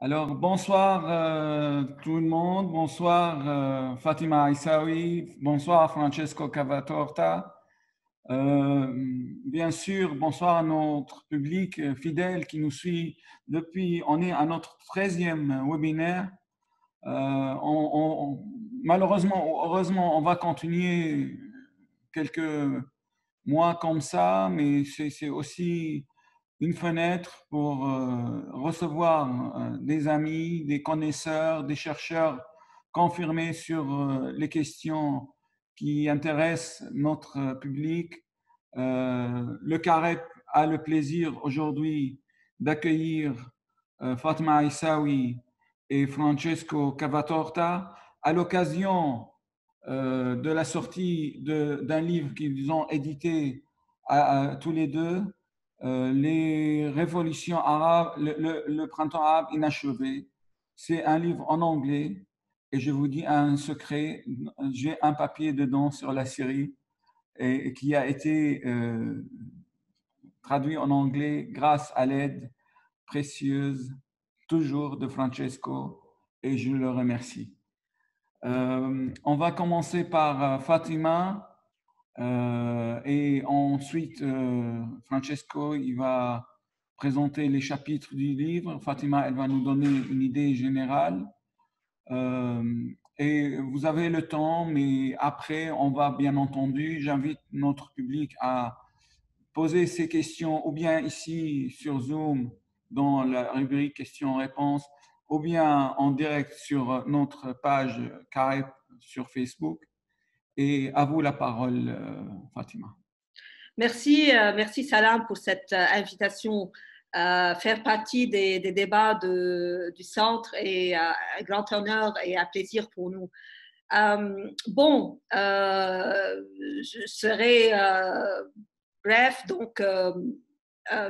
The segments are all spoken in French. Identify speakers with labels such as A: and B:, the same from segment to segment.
A: Alors, bonsoir tout le monde, bonsoir Fatima Aissaoui, bonsoir Francesco Cavatorta. Bien sûr, bonsoir à notre public fidèle qui nous suit depuis, on est à notre 13e webinaire. Malheureusement ou heureusement, on va continuer quelques mois comme ça, mais c'est aussi une fenêtre pour recevoir des amis, des connaisseurs, des chercheurs confirmés sur les questions qui intéressent notre public. Le CAREP a le plaisir aujourd'hui d'accueillir Fatma Aissaoui et Francesco Cavatorta à l'occasion de la sortie d'un livre qu'ils ont édité tous les deux, les révolutions arabes, le printemps arabe inachevé. C'est un livre en anglais et je vous dis un secret, j'ai un papier dedans sur la Syrie et qui a été traduit en anglais grâce à l'aide précieuse toujours de Francesco et je le remercie. On va commencer par Fatima et ensuite Francesco il va présenter les chapitres du livre. Fatima elle va nous donner une idée générale et vous avez le temps, mais après on va bien entendu, j'invite notre public à poser ses questions ou bien ici sur Zoom dans la rubrique questions-réponses ou bien en direct sur notre page CAREP sur Facebook. Et à vous la parole, Fatima.
B: Merci Salam pour cette invitation à faire partie des débats du centre et un grand honneur et un plaisir pour nous. Je serai bref. Donc,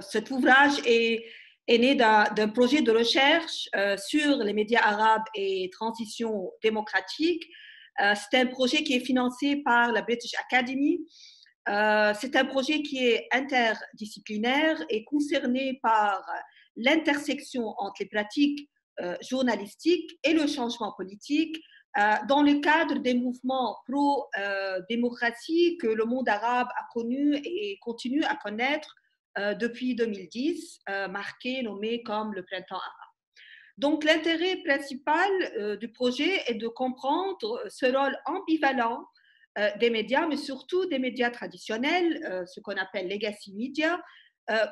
B: cet ouvrage est né d'un projet de recherche sur les médias arabes et transition démocratique. C'est un projet qui est financé par la British Academy. C'est un projet qui est interdisciplinaire et concerné par l'intersection entre les pratiques journalistiques et le changement politique dans le cadre des mouvements pro-démocratie que le monde arabe a connu et continue à connaître depuis 2010, nommé comme le printemps arabe. Donc, l'intérêt principal du projet est de comprendre ce rôle ambivalent des médias, mais surtout des médias traditionnels, ce qu'on appelle legacy media,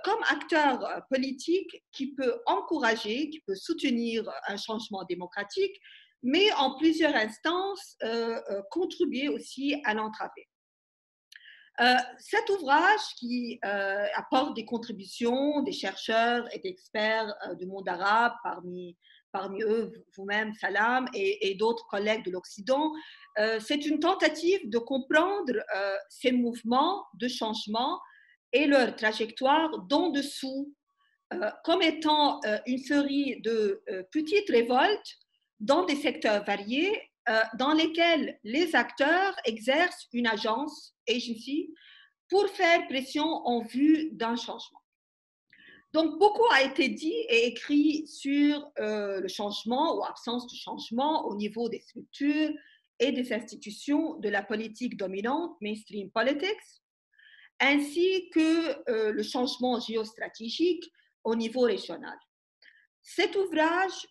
B: comme acteur politique qui peut encourager, qui peut soutenir un changement démocratique, mais en plusieurs instances contribuer aussi à l'entraver. Cet ouvrage qui apporte des contributions des chercheurs et d'experts du monde arabe, parmi eux vous-même, Salam, et d'autres collègues de l'Occident, c'est une tentative de comprendre ces mouvements de changement et leur trajectoire d'en dessous, comme étant une série de petites révoltes dans des secteurs variés, dans lesquels les acteurs exercent une agence, agency, pour faire pression en vue d'un changement. Donc, beaucoup a été dit et écrit sur le changement ou absence de changement au niveau des structures et des institutions de la politique dominante, mainstream politics, ainsi que le changement géostratégique au niveau régional. Cet ouvrage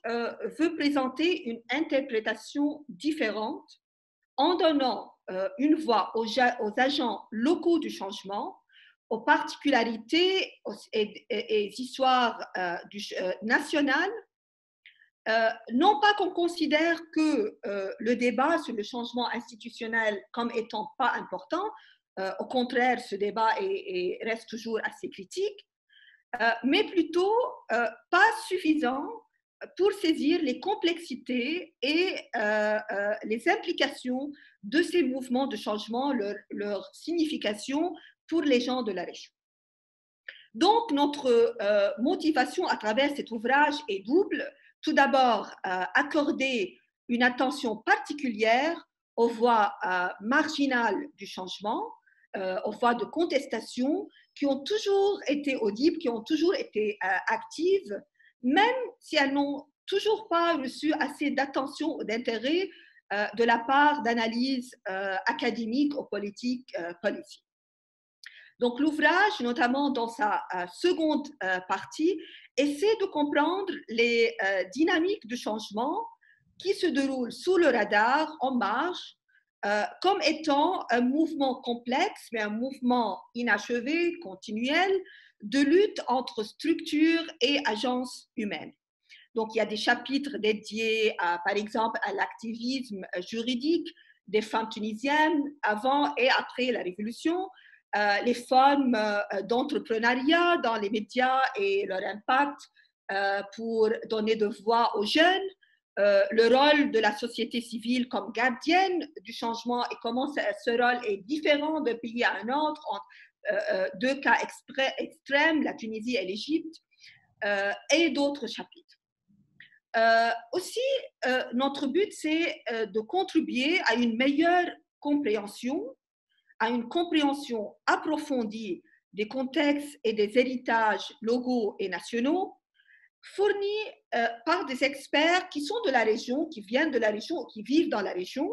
B: veut présenter une interprétation différente en donnant une voix aux agents locaux du changement, aux particularités et histoires nationales, non pas qu'on considère que le débat sur le changement institutionnel comme étant pas important, au contraire, ce débat reste toujours assez critique, mais plutôt pas suffisant pour saisir les complexités et les implications de ces mouvements de changement, leur signification pour les gens de la région. Donc, notre motivation à travers cet ouvrage est double. Tout d'abord, accorder une attention particulière aux voix marginales du changement, aux voix de contestation qui ont toujours été audibles, qui ont toujours été actives, même si elles n'ont toujours pas reçu assez d'attention ou d'intérêt de la part d'analyses académiques ou politiques policy. Donc l'ouvrage, notamment dans sa seconde partie, essaie de comprendre les dynamiques de changement qui se déroulent sous le radar, en marge, comme étant un mouvement complexe, mais un mouvement inachevé, continuel, de lutte entre structures et agences humaines. Donc, il y a des chapitres dédiés, par exemple, à l'activisme juridique des femmes tunisiennes avant et après la Révolution, les formes d'entrepreneuriat dans les médias et leur impact pour donner de voix aux jeunes, le rôle de la société civile comme gardienne du changement et comment ce rôle est différent d'un pays à un autre, entre deux cas extrêmes, la Tunisie et l'Égypte, et d'autres chapitres. Aussi, notre but, c'est de contribuer à une meilleure compréhension, à une compréhension approfondie des contextes et des héritages locaux et nationaux, fournis par des experts qui sont de la région, qui viennent de la région, qui vivent dans la région,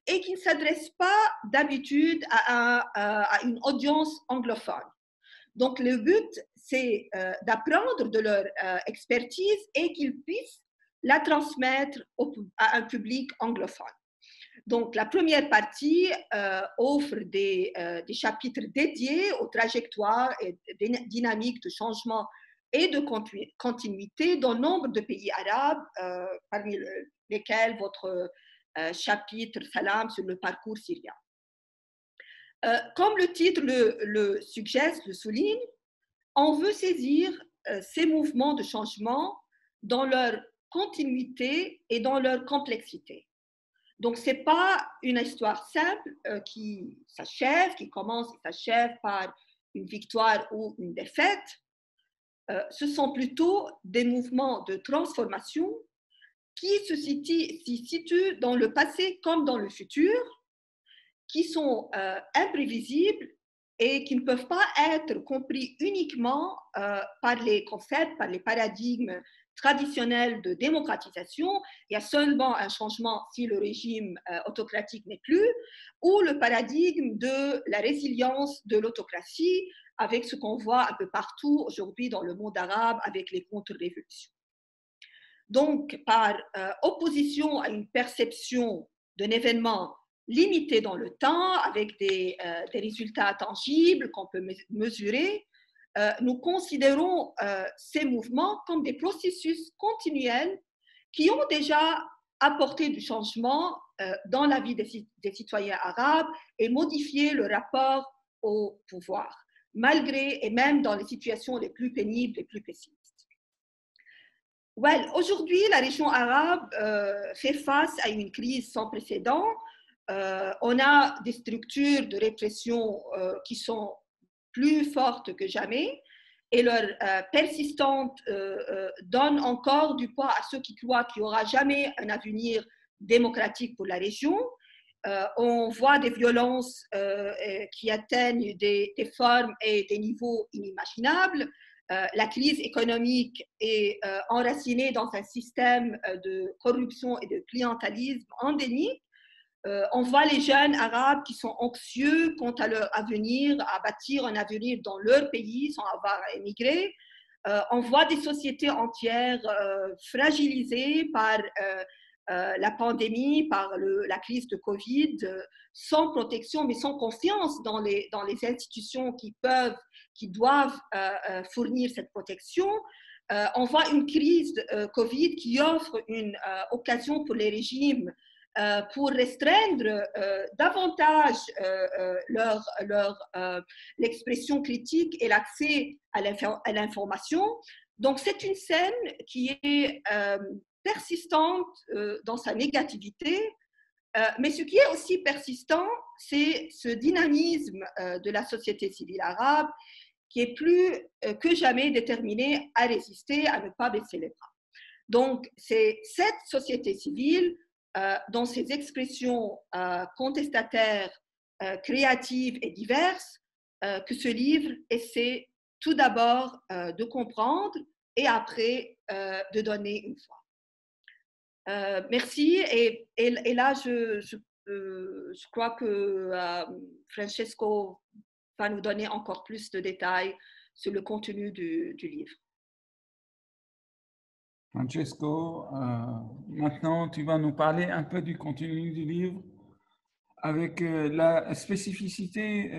B: et qui ne s'adressent pas d'habitude à une audience anglophone. Donc, le but, c'est d'apprendre de leur expertise et qu'ils puissent la transmettre à un public anglophone. Donc, la première partie offre des chapitres dédiés aux trajectoires et des dynamiques de changement et de continuité dans nombre de pays arabes, parmi lesquels votre chapitre Salam sur le parcours syrien. Comme le titre le suggère, le souligne, on veut saisir ces mouvements de changement dans leur continuité et dans leur complexité. Donc, ce n'est pas une histoire simple qui s'achève, qui commence et s'achève par une victoire ou une défaite. Ce sont plutôt des mouvements de transformation qui se situent dans le passé comme dans le futur, qui sont imprévisibles et qui ne peuvent pas être compris uniquement par les concepts, par les paradigmes traditionnels de démocratisation. Il y a seulement un changement si le régime autocratique n'est plus, ou le paradigme de la résilience de l'autocratie, avec ce qu'on voit un peu partout aujourd'hui dans le monde arabe avec les contre-révolutions. Donc, par opposition à une perception d'un événement limité dans le temps, avec des résultats tangibles qu'on peut mesurer, nous considérons ces mouvements comme des processus continuels qui ont déjà apporté du changement dans la vie des citoyens arabes et modifié le rapport au pouvoir, malgré et même dans les situations les plus pénibles, les plus pessimistes. Aujourd'hui, la région arabe fait face à une crise sans précédent. On a des structures de répression qui sont plus fortes que jamais et leur persistance donne encore du poids à ceux qui croient qu'il n'y aura jamais un avenir démocratique pour la région. On voit des violences qui atteignent des formes et des niveaux inimaginables. La crise économique est enracinée dans un système de corruption et de clientélisme endémique. On voit les jeunes arabes qui sont anxieux quant à leur avenir, à bâtir un avenir dans leur pays sans avoir à émigrer. On voit des sociétés entières fragilisées par la pandémie, par la crise de Covid, sans protection, mais sans confiance dans les institutions qui doivent fournir cette protection. On voit une crise de Covid qui offre une occasion pour les régimes pour restreindre davantage l'expression critique et l'accès à l'information. Donc, c'est une scène qui est persistante dans sa négativité, mais ce qui est aussi persistant, c'est ce dynamisme de la société civile arabe qui est plus que jamais déterminé à résister, à ne pas baisser les bras. Donc, c'est cette société civile, dans ses expressions contestataires, créatives et diverses, que ce livre essaie tout d'abord de comprendre et après de donner une voix. Merci. Et là, je crois que Francesco va nous donner encore plus de détails sur le contenu du livre.
A: Francesco, maintenant tu vas nous parler un peu du contenu du livre avec la spécificité,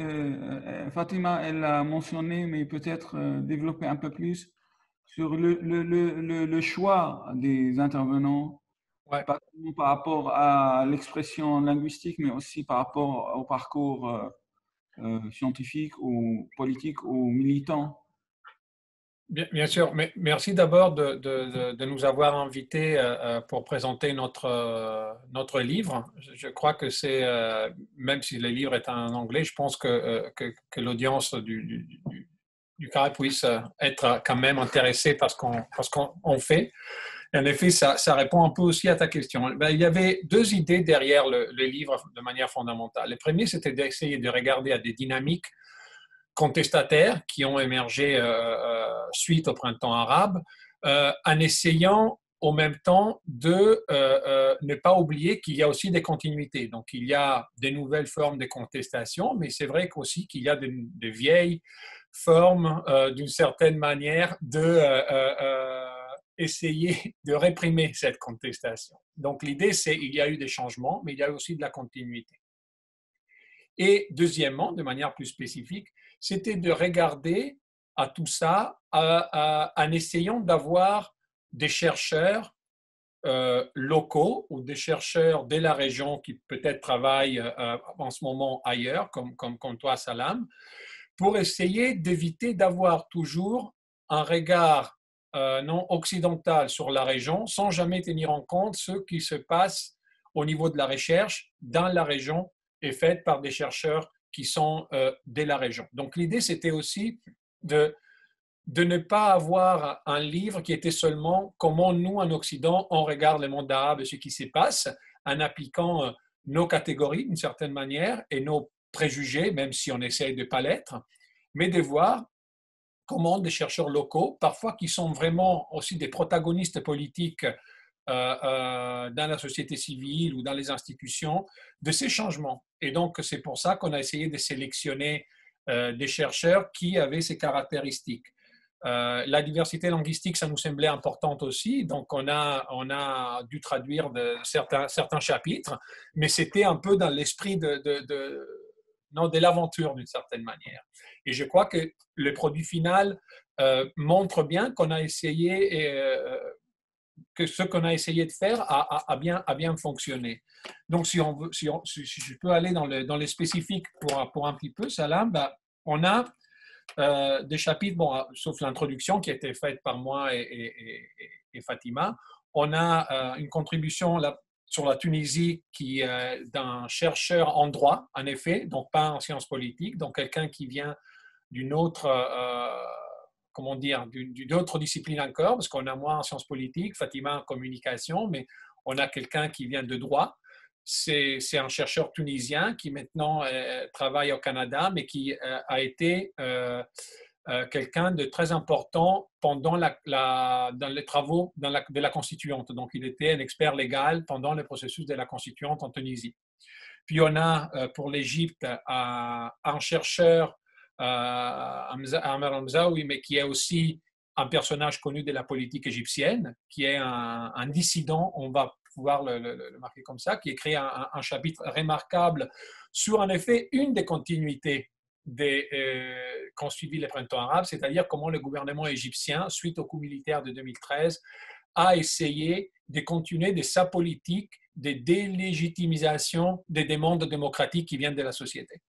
A: Fatima, elle l'a mentionné, mais peut-être développer un peu plus sur le choix des intervenants,
C: Ouais.
A: pas seulement par rapport à l'expression linguistique, mais aussi par rapport au parcours scientifique ou politique ou militant.
C: Bien sûr, mais merci d'abord de nous avoir invités pour présenter notre livre. Je crois que c'est, même si le livre est en anglais, je pense que l'audience du CAREP puisse être quand même intéressée par ce qu'on fait. En effet, ça répond un peu aussi à ta question. Ben, il y avait deux idées derrière le livre de manière fondamentale. Le premier, c'était d'essayer de regarder à des dynamiques contestataires qui ont émergé suite au printemps arabe, en essayant en même temps de ne pas oublier qu'il y a aussi des continuités. Donc, il y a des nouvelles formes de contestation, mais c'est vrai aussi qu'il y a de vieilles formes, d'une certaine manière, essayer de réprimer cette contestation. Donc, l'idée, c'est qu'il y a eu des changements, mais il y a aussi de la continuité. Et deuxièmement, de manière plus spécifique, c'était de regarder à tout ça en essayant d'avoir des chercheurs locaux ou des chercheurs de la région qui peut-être travaillent en ce moment ailleurs, comme toi, Salam, pour essayer d'éviter d'avoir toujours un regard non occidental sur la région sans jamais tenir en compte ce qui se passe au niveau de la recherche dans la région et faite par des chercheurs qui sont de la région. Donc l'idée, c'était aussi de ne pas avoir un livre qui était seulement comment nous, en Occident, on regarde le monde arabe et ce qui s'y passe, en appliquant nos catégories d'une certaine manière et nos préjugés, même si on essaye de ne pas l'être, mais de voir comment des chercheurs locaux, parfois qui sont vraiment aussi des protagonistes politiques dans la société civile ou dans les institutions, de ces changements. Et donc, c'est pour ça qu'on a essayé de sélectionner des chercheurs qui avaient ces caractéristiques. La diversité linguistique, ça nous semblait importante aussi, donc on a dû traduire certains chapitres, mais c'était un peu dans l'esprit de l'aventure d'une certaine manière. Et je crois que le produit final montre bien qu'on a essayé que ce qu'on a essayé de faire a bien fonctionné. Donc, si je peux aller dans les spécifiques pour un petit peu, Salam, on a des chapitres, bon, sauf l'introduction qui a été faite par moi et Fatima, on a une contribution sur la Tunisie qui est d'un chercheur en droit, en effet, donc pas en sciences politiques, donc quelqu'un qui vient d'une autre comment dire, d'une autre discipline encore, parce qu'on a moi en sciences politiques, Fatima en communication, mais on a quelqu'un qui vient de droit. C'est un chercheur tunisien qui maintenant travaille au Canada, mais qui a été quelqu'un de très important pendant dans les travaux de la constituante. Donc, il était un expert légal pendant le processus de la constituante en Tunisie. Puis, on a pour l'Égypte un chercheur Amer Hamzaoui, mais qui est aussi un personnage connu de la politique égyptienne, qui est un dissident, on va pouvoir le marquer comme ça, qui écrit un chapitre remarquable sur, en effet, une des continuités qu'ont suivi les printemps arabes, c'est-à-dire comment le gouvernement égyptien, suite au coup militaire de 2013, a essayé de continuer de sa politique de délégitimisation des demandes démocratiques qui viennent de la société.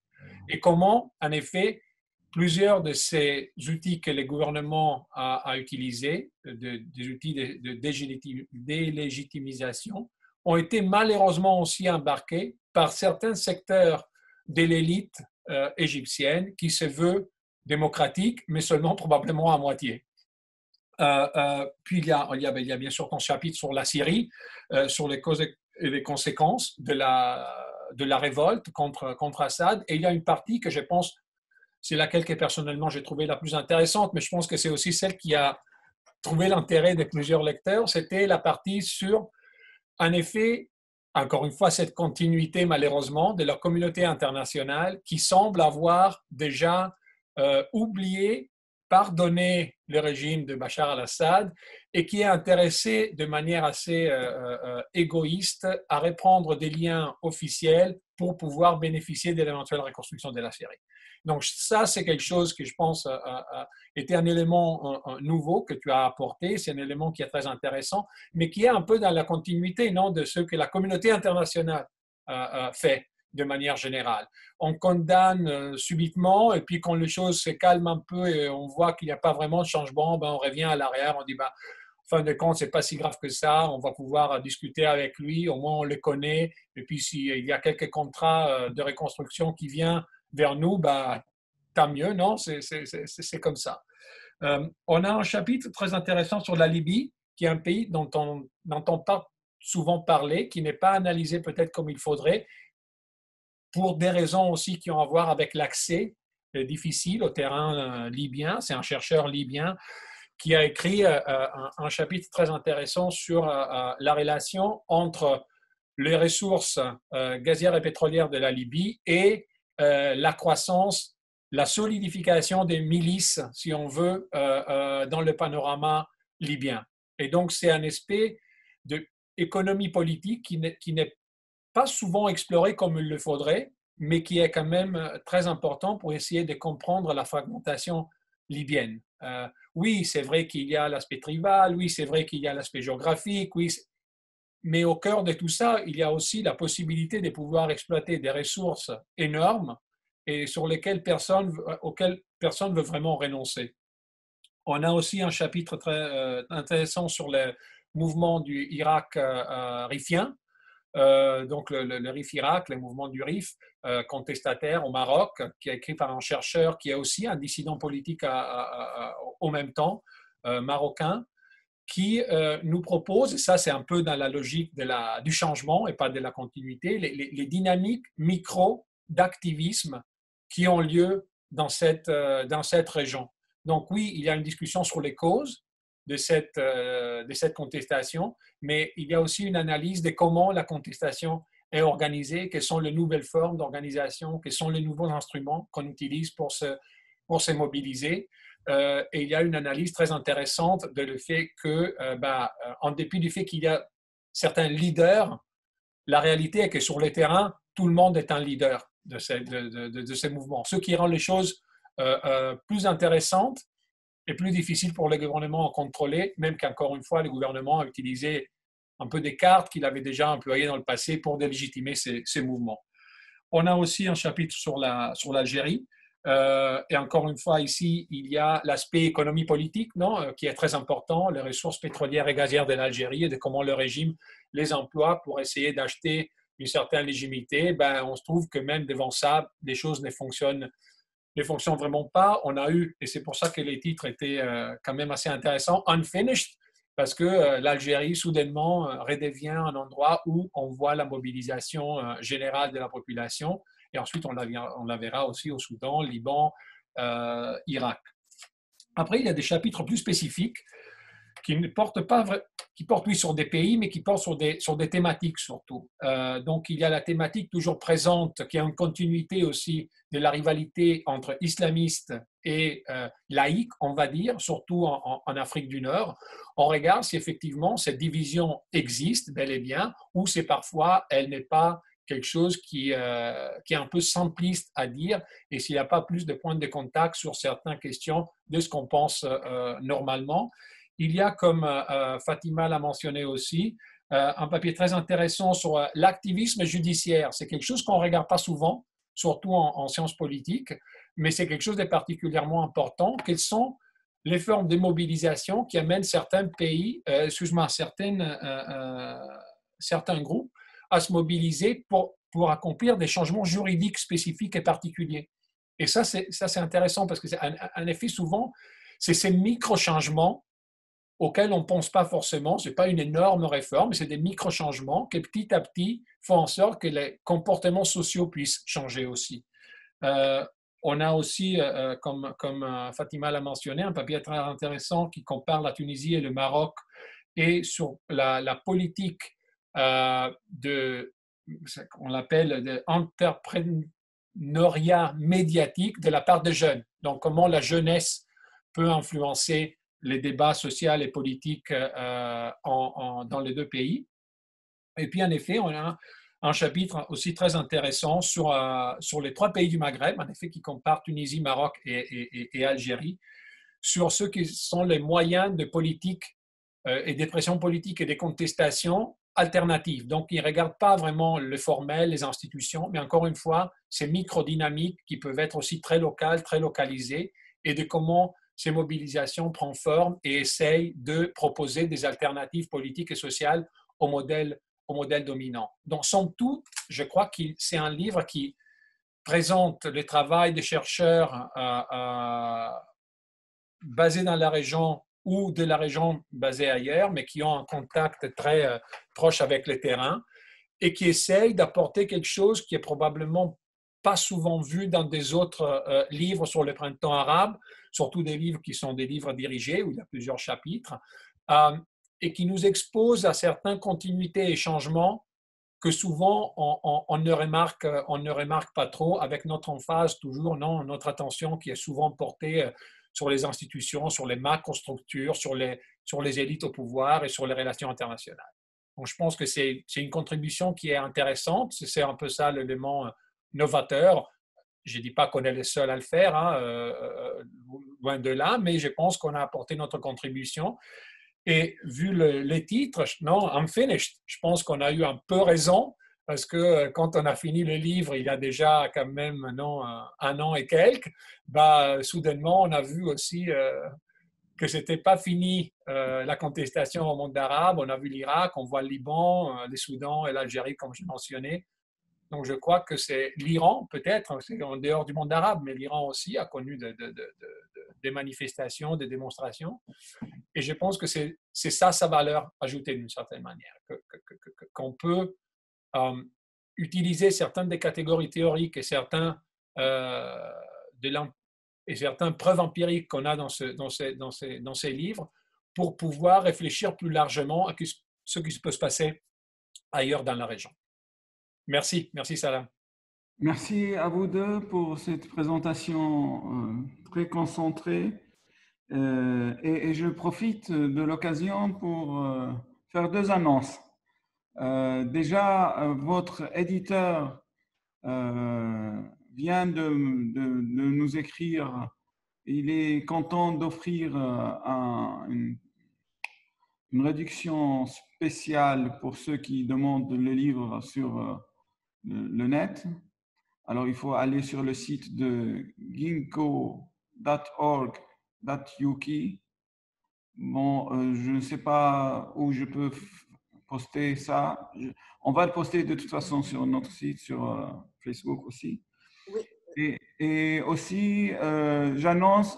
C: Et comment, en effet, plusieurs de ces outils que le gouvernement a utilisés, des outils de délégitimisation, ont été malheureusement aussi embarqués par certains secteurs de l'élite égyptienne qui se veut démocratique, mais seulement probablement à moitié. Puis il y a bien sûr ton chapitre sur la Syrie, sur les causes et les conséquences de la révolte contre Assad. Et il y a une partie que je pense, c'est laquelle que personnellement j'ai trouvé la plus intéressante, mais je pense que c'est aussi celle qui a trouvé l'intérêt de plusieurs lecteurs, c'était la partie sur en effet, encore une fois, cette continuité, malheureusement, de la communauté internationale qui semble avoir déjà oublié, pardonné le régime de Bachar al-Assad et qui est intéressé de manière assez égoïste à reprendre des liens officiels pour pouvoir bénéficier de l'éventuelle reconstruction de la Syrie. Donc ça, c'est quelque chose que je pense était un élément nouveau que tu as apporté, c'est un élément qui est très intéressant, mais qui est un peu dans la continuité, non, de ce que la communauté internationale fait de manière générale. On condamne subitement, et puis quand les choses se calment un peu et on voit qu'il n'y a pas vraiment de changement, ben on revient à l'arrière, on dit, ben, en fin de compte, ce n'est pas si grave que ça, on va pouvoir discuter avec lui, au moins on le connaît, et puis s'il y a quelques contrats de reconstruction qui viennent vers nous, ben, tant mieux, non? C'est comme ça. On a un chapitre très intéressant sur la Libye, qui est un pays dont on n'entend pas souvent parler, qui n'est pas analysé peut-être comme il faudrait, pour des raisons aussi qui ont à voir avec l'accès difficile au terrain libyen. C'est un chercheur libyen qui a écrit un chapitre très intéressant sur la relation entre les ressources gazières et pétrolières de la Libye et la croissance, la solidification des milices, si on veut, dans le panorama libyen. Et donc, c'est un aspect d'économie politique qui n'est pas souvent exploré comme il le faudrait, mais qui est quand même très important pour essayer de comprendre la fragmentation libyenne. Oui, c'est vrai qu'il y a l'aspect tribal, oui, c'est vrai qu'il y a l'aspect géographique, oui, mais au cœur de tout ça, il y a aussi la possibilité de pouvoir exploiter des ressources énormes et auxquelles personne ne veut vraiment renoncer. On a aussi un chapitre très intéressant sur le mouvement du Irak rifien, donc le RIF Irak, le mouvement du RIF contestataire au Maroc, qui est écrit par un chercheur qui est aussi un dissident politique au même temps, marocain, qui nous propose, et ça c'est un peu dans la logique du changement et pas de la continuité, les dynamiques micro d'activisme qui ont lieu dans cette région. Donc oui, il y a une discussion sur les causes de cette contestation, mais il y a aussi une analyse de comment la contestation est organisée, quelles sont les nouvelles formes d'organisation, quels sont les nouveaux instruments qu'on utilise pour se mobiliser. Et il y a une analyse très intéressante de le fait que, en dépit du fait qu'il y a certains leaders, la réalité est que sur le terrain, tout le monde est un leader de ces mouvements, ce qui rend les choses plus intéressantes et plus difficiles pour le gouvernement à contrôler, même qu'encore une fois, le gouvernement a utilisé un peu des cartes qu'il avait déjà employées dans le passé pour délégitimer ces mouvements. On a aussi un chapitre sur l'Algérie. Et encore une fois, ici, il y a l'aspect économie politique, non, qui est très important, les ressources pétrolières et gazières de l'Algérie et de comment le régime les emploie pour essayer d'acheter une certaine légitimité. Ben, on se trouve que même devant ça, les choses ne fonctionnent vraiment pas. On a eu, et c'est pour ça que les titres étaient quand même assez intéressants, unfinished, parce que l'Algérie, soudainement, redevient un endroit où on voit la mobilisation générale de la population. Et ensuite, on la verra aussi au Soudan, Liban, Irak. Après, il y a des chapitres plus spécifiques qui portent oui, sur des pays, mais qui portent sur des thématiques surtout. Donc, il y a la thématique toujours présente, qui a une continuité aussi de la rivalité entre islamistes et laïcs, on va dire, surtout en Afrique du Nord. On regarde si effectivement cette division existe bel et bien, ou si parfois elle n'est pas quelque chose qui est un peu simpliste à dire, et s'il n'y a pas plus de points de contact sur certaines questions de ce qu'on pense normalement. Il y a, comme Fatima l'a mentionné aussi, un papier très intéressant sur l'activisme judiciaire. C'est quelque chose qu'on ne regarde pas souvent, surtout en sciences politiques, mais c'est quelque chose de particulièrement important. Quelles sont les formes de mobilisation qui amènent certains pays, certains groupes à se mobiliser pour accomplir des changements juridiques spécifiques et particuliers. Et ça, c'est intéressant parce que, en effet, souvent, c'est ces micro-changements auxquels on ne pense pas forcément. Ce n'est pas une énorme réforme, mais c'est des micro-changements qui, petit à petit, font en sorte que les comportements sociaux puissent changer aussi. On a aussi, comme Fatima l'a mentionné, un papier très intéressant qui compare la Tunisie et le Maroc et sur la politique on l'appelle de entrepreneuriat médiatique de la part des jeunes. Donc, comment la jeunesse peut influencer les débats sociaux et politiques dans les deux pays. Et puis, en effet, on a un chapitre aussi très intéressant sur les trois pays du Maghreb, en effet, qui comparent Tunisie, Maroc et Algérie, sur ce qui sont les moyens de politique et des pressions politiques et des contestations alternatives. Donc, ils ne regardent pas vraiment le formel, les institutions, mais encore une fois, ces micro-dynamiques qui peuvent être aussi très locales, très localisées, et de comment ces mobilisations prennent forme et essayent de proposer des alternatives politiques et sociales au modèle dominant. Donc, somme toute, je crois que c'est un livre qui présente le travail des chercheurs basés dans la région ou de la région basée ailleurs, mais qui ont un contact très proche avec le terrain et qui essayent d'apporter quelque chose qui est probablement pas souvent vu dans des autres livres sur le printemps arabe, surtout des livres qui sont des livres dirigés où il y a plusieurs chapitres, et qui nous exposent à certaines continuités et changements que souvent on ne remarque pas trop, avec notre emphase toujours, non, notre attention qui est souvent portée sur les institutions, sur les macrostructures, sur les élites au pouvoir et sur les relations internationales. Donc, je pense que c'est une contribution qui est intéressante. C'est un peu ça l'élément novateur. Je ne dis pas qu'on est les seuls à le faire, loin de là, mais je pense qu'on a apporté notre contribution. Et vu les titres, non, Unfinished, je pense qu'on a eu un peu raison, parce que quand on a fini le livre, il y a déjà quand même un an et quelques, soudainement, on a vu aussi que ce n'était pas fini la contestation au monde arabe. On a vu l'Irak, on voit le Liban, le Soudan et l'Algérie, comme je mentionnais. Donc, je crois que c'est l'Iran, peut-être, c'est en dehors du monde arabe, mais l'Iran aussi a connu des manifestations, des démonstrations. Et je pense que c'est ça sa valeur ajoutée d'une certaine manière, qu'on peut utiliser certaines des catégories théoriques et certaines preuves empiriques qu'on a dans ces livres pour pouvoir réfléchir plus largement à ce qui peut se passer ailleurs dans la région. Merci Salam.
A: Merci à vous deux pour cette présentation très concentrée. Et je profite de l'occasion pour faire deux annonces. Déjà, votre éditeur vient de nous écrire. Il est content d'offrir une réduction spéciale pour ceux qui demandent le livre sur le net. Alors, il faut aller sur le site de ginkgo.org.uk. Bon, je ne sais pas où je peux poster ça. On va le poster de toute façon sur notre site, sur Facebook aussi.
B: Oui.
A: Et aussi, j'annonce,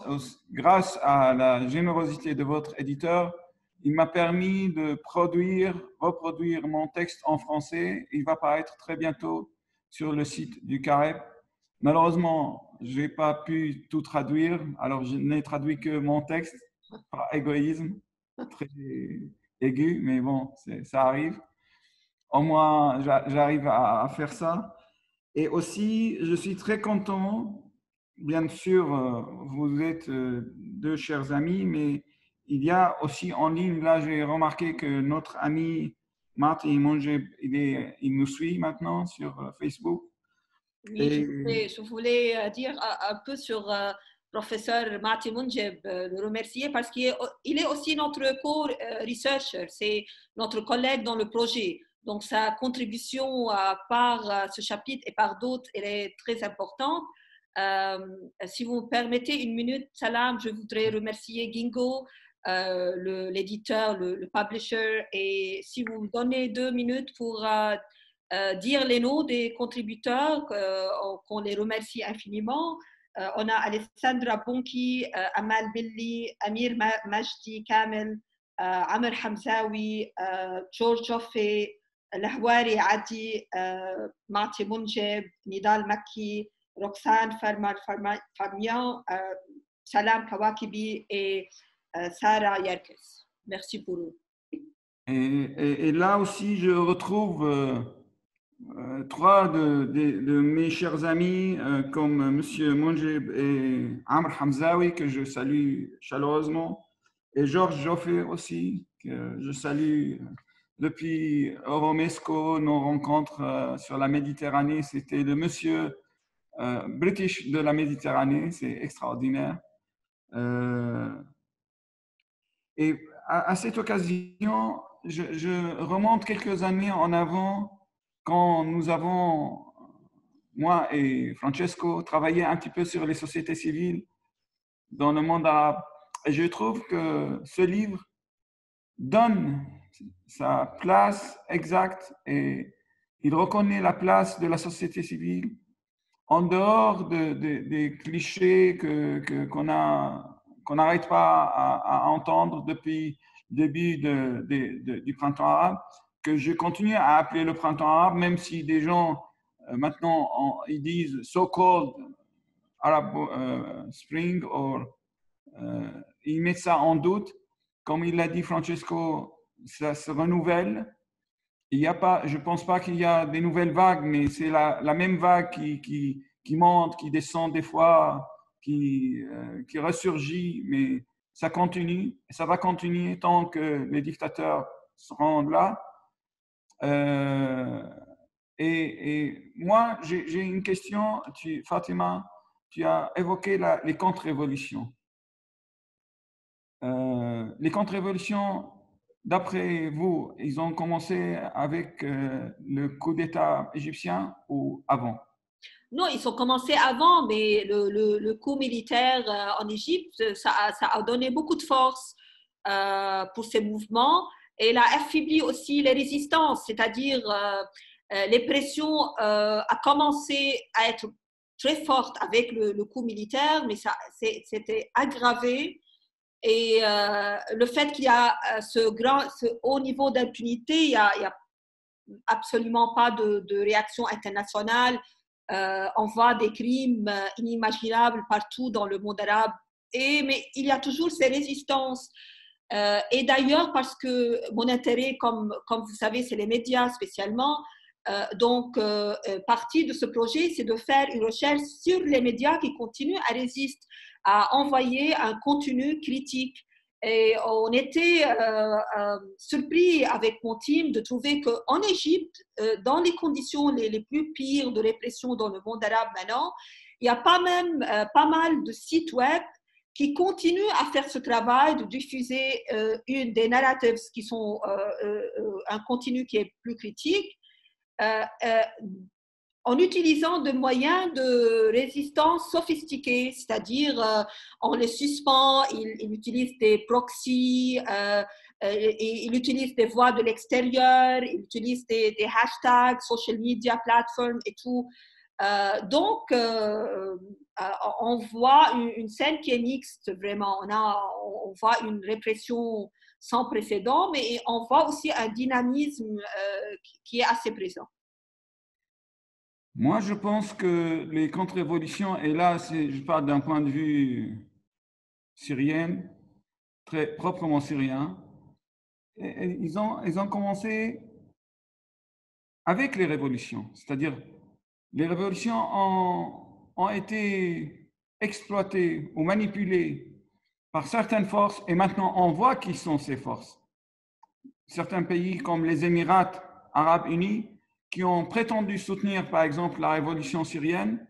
A: grâce à la générosité de votre éditeur, il m'a permis de reproduire mon texte en français. Il va paraître très bientôt sur le site du CAREP. Malheureusement, je n'ai pas pu tout traduire, alors je n'ai traduit que mon texte, par égoïsme, très aigu, mais bon, ça arrive. Au moins, j'arrive à faire ça. Et aussi, je suis très content, bien sûr, vous êtes deux chers amis, mais il y a aussi en ligne, là j'ai remarqué que notre ami Martin Mungeb, il nous suit maintenant sur Facebook.
B: Oui, je voulais dire un peu sur professeur Martin Mungeb, le remercier parce qu'il est aussi notre co-researcher, c'est notre collègue dans le projet. Donc, sa contribution par ce chapitre et par d'autres, elle est très importante. Si vous me permettez une minute, Salam, je voudrais remercier Ginkgo, l'éditeur, le publisher, et si vous me donnez 2 minutes pour dire les noms des contributeurs, qu'on les remercie infiniment. On a Alessandra Bonki, Amal Billi, Amir Majdi Kamel, Amr Hamzawi, George Joffe, Lahwari Adi, Mati Mungeb, Nidal Makki, Roxane Farmian, Salam Kawakibi et Sarah Yerkes. Merci pour eux.
A: Et là aussi, je retrouve trois de mes chers amis comme M. Monjib et Amr Hamzawi, que je salue chaleureusement, et Georges Joffé aussi, que je salue depuis Euromesco, nos rencontres sur la Méditerranée. C'était le monsieur British de la Méditerranée, c'est extraordinaire. Et à cette occasion, je remonte quelques années en avant quand nous avons, moi et Francesco, travaillé un petit peu sur les sociétés civiles dans le monde arabe. Et je trouve que ce livre donne sa place exacte et il reconnaît la place de la société civile en dehors des clichés qu'on n'arrête pas à entendre depuis le début du printemps arabe, que je continue à appeler le printemps arabe, même si des gens maintenant ils disent so-called Arab Spring, ils mettent ça en doute. Comme il l'a dit Francesco, ça se renouvelle. Il y a pas, je ne pense pas qu'il y a des nouvelles vagues, mais c'est la même vague qui monte, qui descend des fois, qui ressurgit, mais ça continue, et ça va continuer tant que les dictateurs seront là. Et moi, j'ai une question, Fatima, tu as évoqué les contre-révolutions. Les contre-révolutions, d'après vous, ils ont commencé avec le coup d'État égyptien ou avant?
B: Non, ils ont commencé avant, mais le coup militaire en Égypte, ça a donné beaucoup de force pour ces mouvements et il a affaibli aussi les résistances, c'est-à-dire les pressions a commencé à être très fortes avec le coup militaire, mais ça c'était aggravé. Et le fait qu'il y a ce haut niveau d'impunité, il y a absolument pas de réaction internationale. On voit des crimes inimaginables partout dans le monde arabe. Mais il y a toujours ces résistances. Et d'ailleurs, parce que mon intérêt, comme vous savez, c'est les médias spécialement. Donc, partie de ce projet, c'est de faire une recherche sur les médias qui continuent à résister, à envoyer un contenu critique. Et on était surpris avec mon team de trouver qu'en Égypte, dans les conditions les plus pires de répression dans le monde arabe maintenant, il y a pas mal de sites web qui continuent à faire ce travail de diffuser une des narratives qui sont un contenu qui est plus critique en utilisant des moyens de résistance sophistiqués, c'est-à-dire on les suspend, ils utilisent des proxys, ils utilisent des voix de l'extérieur, ils utilisent des hashtags, social media platforms et tout. Donc, on voit une scène qui est mixte, vraiment. On voit une répression sans précédent, mais on voit aussi un dynamisme qui est assez présent.
A: Moi, je pense que les contre-révolutions, et là, je parle d'un point de vue syrien, très proprement syrien, et ils ont commencé avec les révolutions, c'est-à-dire les révolutions ont été exploitées ou manipulées par certaines forces et maintenant on voit qui sont ces forces. Certains pays comme les Émirats arabes unis qui ont prétendu soutenir par exemple la révolution syrienne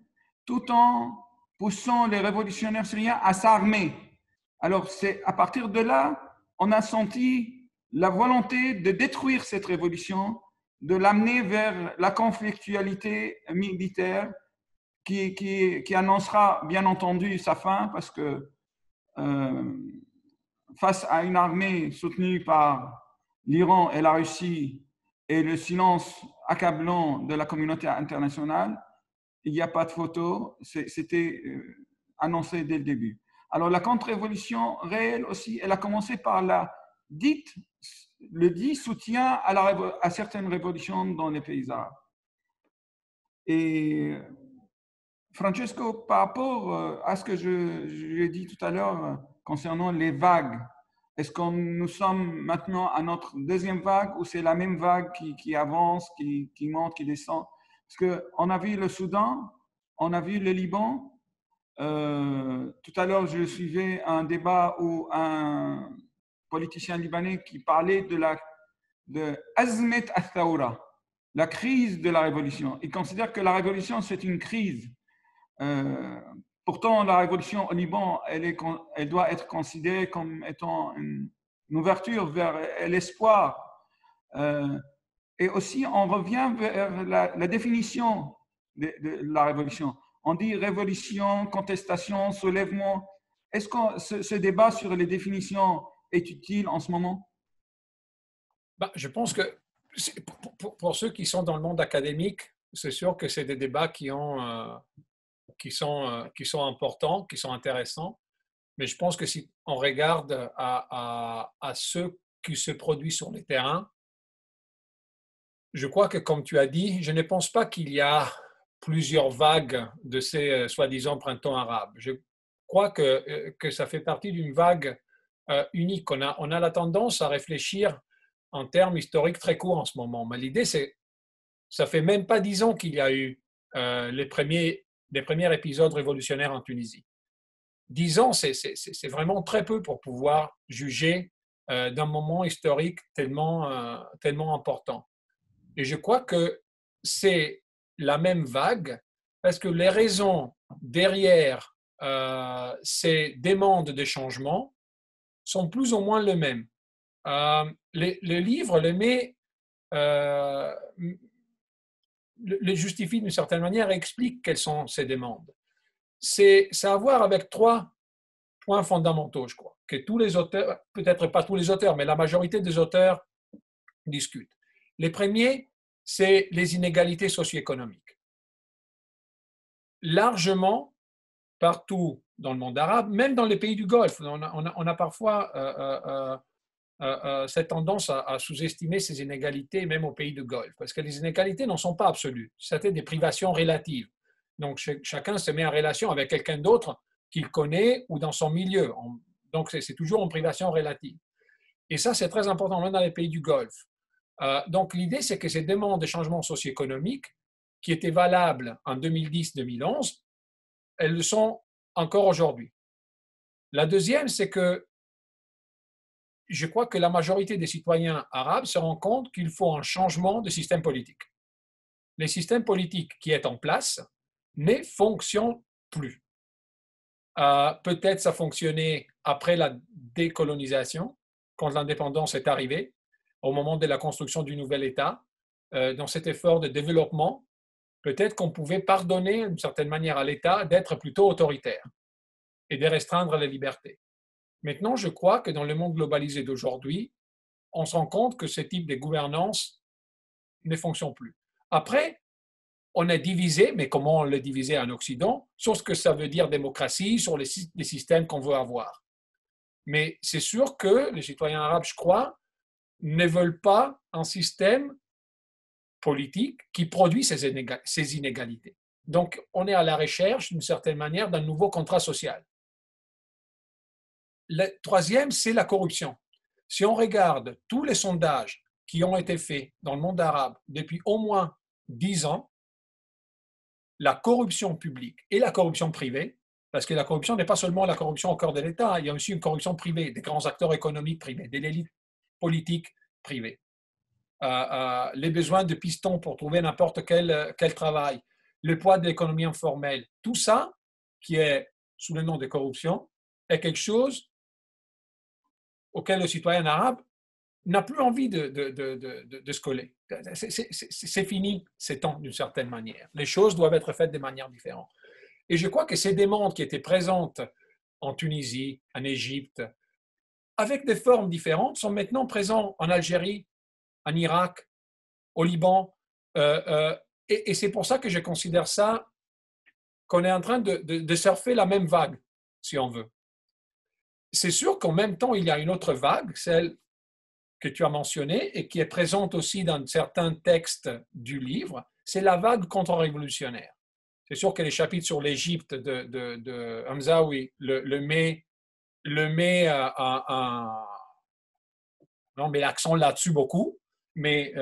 A: tout en poussant les révolutionnaires syriens à s'armer. Alors c'est à partir de là, on a senti la volonté de détruire cette révolution, de l'amener vers la conflictualité militaire qui annoncera bien entendu sa fin parce que face à une armée soutenue par l'Iran et la Russie et le silence accablant de la communauté internationale, il n'y a pas de photo, c'était annoncé dès le début. Alors la contre-révolution réelle aussi, elle a commencé par le dit soutien à certaines révolutions dans les pays arabes. Et Francesco, par rapport à ce que j'ai dit tout à l'heure concernant les vagues, Est-ce que nous sommes maintenant à notre deuxième vague ou c'est la même vague qui avance, qui monte, qui descend? Parce qu'on a vu le Soudan, on a vu le Liban. Tout à l'heure, je suivais un débat où un politicien libanais qui parlait de Azmet al-Thawra, la crise de la révolution. Il considère que la révolution, c'est une crise. Pourtant, la révolution au Liban, elle doit être considérée comme étant une ouverture vers l'espoir. Et aussi, on revient vers la définition de la révolution. On dit révolution, contestation, soulèvement. Est-ce que ce débat sur les définitions est utile en ce moment?
C: Je pense que pour ceux qui sont dans le monde académique, c'est sûr que c'est des débats qui sont importants, qui sont intéressants. Mais je pense que si on regarde à ce qui se produit sur les terrains, je crois que, comme tu as dit, je ne pense pas qu'il y a plusieurs vagues de ces soi-disant printemps arabes. Je crois que ça fait partie d'une vague unique. On a la tendance à réfléchir en termes historiques très courts en ce moment. Mais l'idée, c'est ça fait même pas 10 ans qu'il y a eu les premiers épisodes révolutionnaires en Tunisie. 10 ans, c'est vraiment très peu pour pouvoir juger d'un moment historique tellement important. Et je crois que c'est la même vague parce que les raisons derrière ces demandes de changement sont plus ou moins les mêmes. Le livre le justifie d'une certaine manière et explique quelles sont ces demandes. C'est à voir avec 3 points fondamentaux, je crois, que tous les auteurs, peut-être pas tous les auteurs, mais la majorité des auteurs discutent. Les premiers, c'est les inégalités socio-économiques. Largement, partout dans le monde arabe, même dans les pays du Golfe, on a parfois cette tendance à sous-estimer ces inégalités, même aux pays du Golfe, parce que les inégalités n'en sont pas absolues. C'était des privations relatives. Donc, chacun se met en relation avec quelqu'un d'autre qu'il connaît ou dans son milieu. Donc, c'est toujours une privation relative. Et ça, c'est très important, même dans les pays du Golfe. Donc, l'idée, c'est que ces demandes de changement socio-économique, qui étaient valables en 2010-2011, elles le sont encore aujourd'hui. La deuxième, c'est que je crois que la majorité des citoyens arabes se rendent compte qu'il faut un changement de système politique. Le système politique qui est en place ne fonctionne plus. Peut-être ça fonctionnait après la décolonisation, quand l'indépendance est arrivée, au moment de la construction du nouvel État. Dans cet effort de développement, peut-être qu'on pouvait pardonner d'une certaine manière à l'État d'être plutôt autoritaire et de restreindre les libertés. Maintenant, je crois que dans le monde globalisé d'aujourd'hui, on se rend compte que ce type de gouvernance ne fonctionne plus. Après, on est divisé, mais comment on l'est divisé en Occident, sur ce que ça veut dire démocratie, sur les systèmes qu'on veut avoir. Mais c'est sûr que les citoyens arabes, je crois, ne veulent pas un système politique qui produit ces inégalités. Donc, on est à la recherche, d'une certaine manière, d'un nouveau contrat social. Le troisième, c'est la corruption. Si on regarde tous les sondages qui ont été faits dans le monde arabe depuis au moins 10 ans, la corruption publique et la corruption privée, parce que la corruption n'est pas seulement la corruption au cœur de l'État, il y a aussi une corruption privée, des grands acteurs économiques privés, de l'élite politique privée. Les besoins de pistons pour trouver n'importe quel travail, le poids de l'économie informelle, tout ça qui est sous le nom de corruption est quelque chose auquel le citoyen arabe n'a plus envie de se coller. C'est fini ces temps d'une certaine manière. Les choses doivent être faites de manière différente. Et je crois que ces demandes qui étaient présentes en Tunisie, en Égypte, avec des formes différentes, sont maintenant présentes en Algérie, en Irak, au Liban. Et c'est pour ça que je considère ça qu'on est en train de surfer la même vague, si on veut. C'est sûr qu'en même temps, il y a une autre vague, celle que tu as mentionnée et qui est présente aussi dans certains textes du livre, c'est la vague contre-révolutionnaire. C'est sûr que les chapitres sur l'Égypte de Hamzaoui le met Non, mais l'accent là-dessus beaucoup. Mais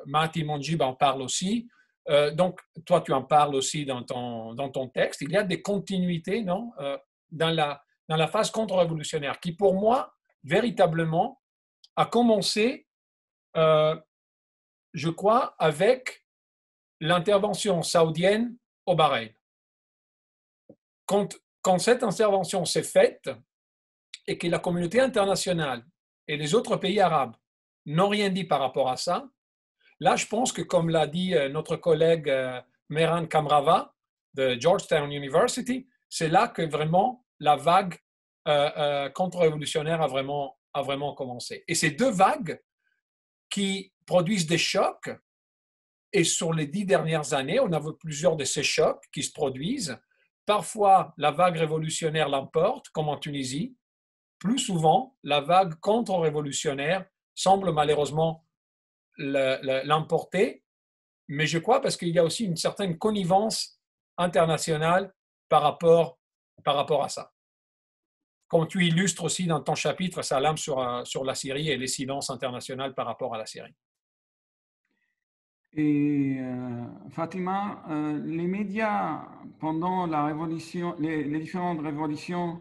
C: Mati Monjib en parle aussi. Donc, toi, tu en parles aussi dans ton texte. Il y a des continuités, non, dans la phase contre-révolutionnaire qui, pour moi, véritablement, a commencé, je crois, avec l'intervention saoudienne au Bahreïn. Quand cette intervention s'est faite et que la communauté internationale et les autres pays arabes n'ont rien dit par rapport à ça, là, je pense que, comme l'a dit notre collègue Mehran Kamrava de Georgetown University, c'est là que vraiment la vague contre-révolutionnaire a vraiment commencé. Et ces deux vagues qui produisent des chocs, et sur les 10 dernières années, on a vu plusieurs de ces chocs qui se produisent. Parfois, la vague révolutionnaire l'emporte, comme en Tunisie. Plus souvent, la vague contre-révolutionnaire semble malheureusement l'emporter, mais je crois parce qu'il y a aussi une certaine connivence internationale par rapport à ça. Comme tu illustres aussi dans ton chapitre, Salam, sur la Syrie et les silences internationales par rapport à la Syrie.
A: Et Fatima, les médias, pendant la révolution, les différentes révolutions,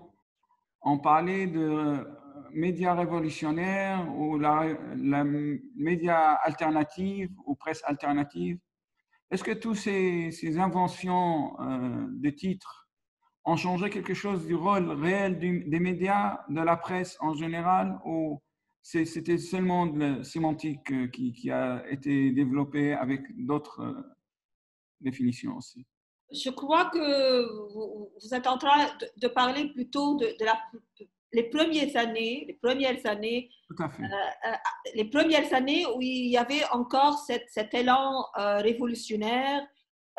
A: ont parlé de médias révolutionnaires ou la média alternative ou presse alternative. Est-ce que toutes ces inventions de titres ont changé quelque chose du rôle réel des médias, de la presse en général, ou c'était seulement de la sémantique qui a été développée avec d'autres définitions aussi?
B: Je crois que vous êtes en train de parler plutôt de les premières années,
A: Tout à fait.
B: les premières années où il y avait encore cet élan révolutionnaire.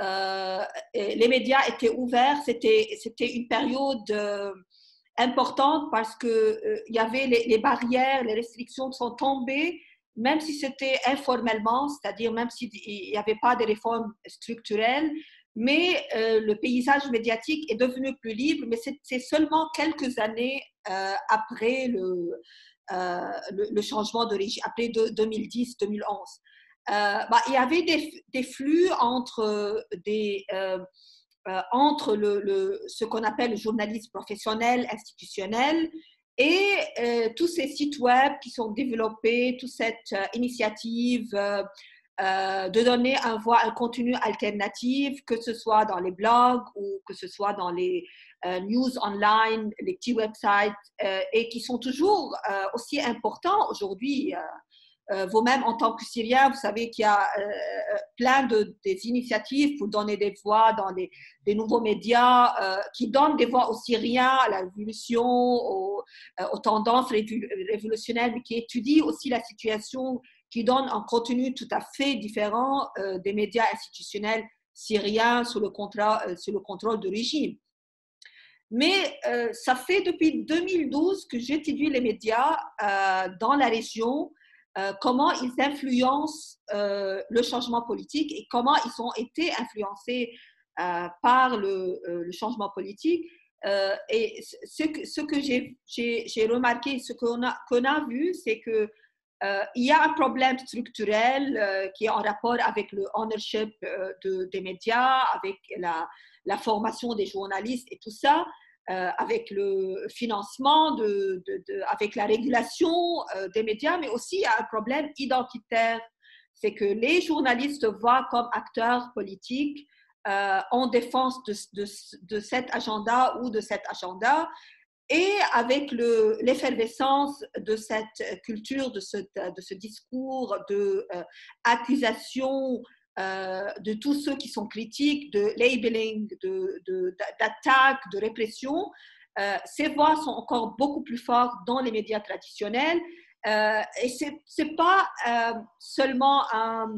B: Les médias étaient ouverts, c'était une période importante parce que il y avait les barrières, les restrictions sont tombées, même si c'était informellement, c'est-à-dire même s'il n'y avait pas de réformes structurelles, mais le paysage médiatique est devenu plus libre, mais c'est seulement quelques années après le changement de régime, après 2010-2011. Il y avait des flux entre ce qu'on appelle le journalisme professionnel, institutionnel, et tous ces sites web qui sont développés, toute cette initiative de donner un contenu alternatif, que ce soit dans les blogs ou que ce soit dans les news online, les petits websites, et qui sont toujours aussi importants aujourd'hui. Vous-même, en tant que Syrien, vous savez qu'il y a plein des initiatives pour donner des voix dans des nouveaux médias qui donnent des voix aux Syriens, à la révolution, aux tendances révolutionnaires, mais qui étudient aussi la situation, qui donnent un contenu tout à fait différent des médias institutionnels syriens sous le contrôle du régime. Mais ça fait depuis 2012 que j'étudie les médias dans la région, comment ils influencent le changement politique et comment ils ont été influencés par le changement politique. Et ce que j'ai remarqué, ce qu'on a vu, c'est que il y a un problème structurel qui est en rapport avec le ownership des médias, avec la formation des journalistes et tout ça. Avec le financement, avec la régulation des médias, mais aussi il y a un problème identitaire. C'est que les journalistes se voient comme acteurs politiques en défense de cet agenda ou de cet agenda. Et avec l'effervescence de cette culture, de ce discours d'accusation de tous ceux qui sont critiques, de labeling, d'attaque, de répression, ces voix sont encore beaucoup plus fortes dans les médias traditionnels. Et ce n'est pas seulement un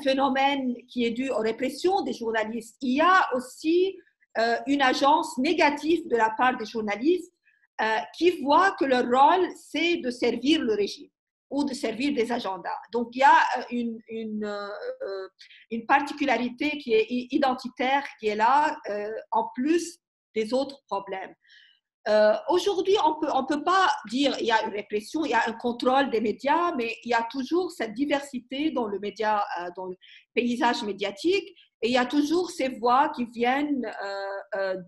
B: phénomène qui est dû aux répressions des journalistes. Il y a aussi une agence négative de la part des journalistes qui voient que leur rôle, c'est de servir le régime ou de servir des agendas. Donc, il y a une particularité qui est identitaire, qui est là, en plus des autres problèmes. Aujourd'hui, on peut pas dire il y a une répression, il y a un contrôle des médias, mais il y a toujours cette diversité dans dans le paysage médiatique, et il y a toujours ces voix qui viennent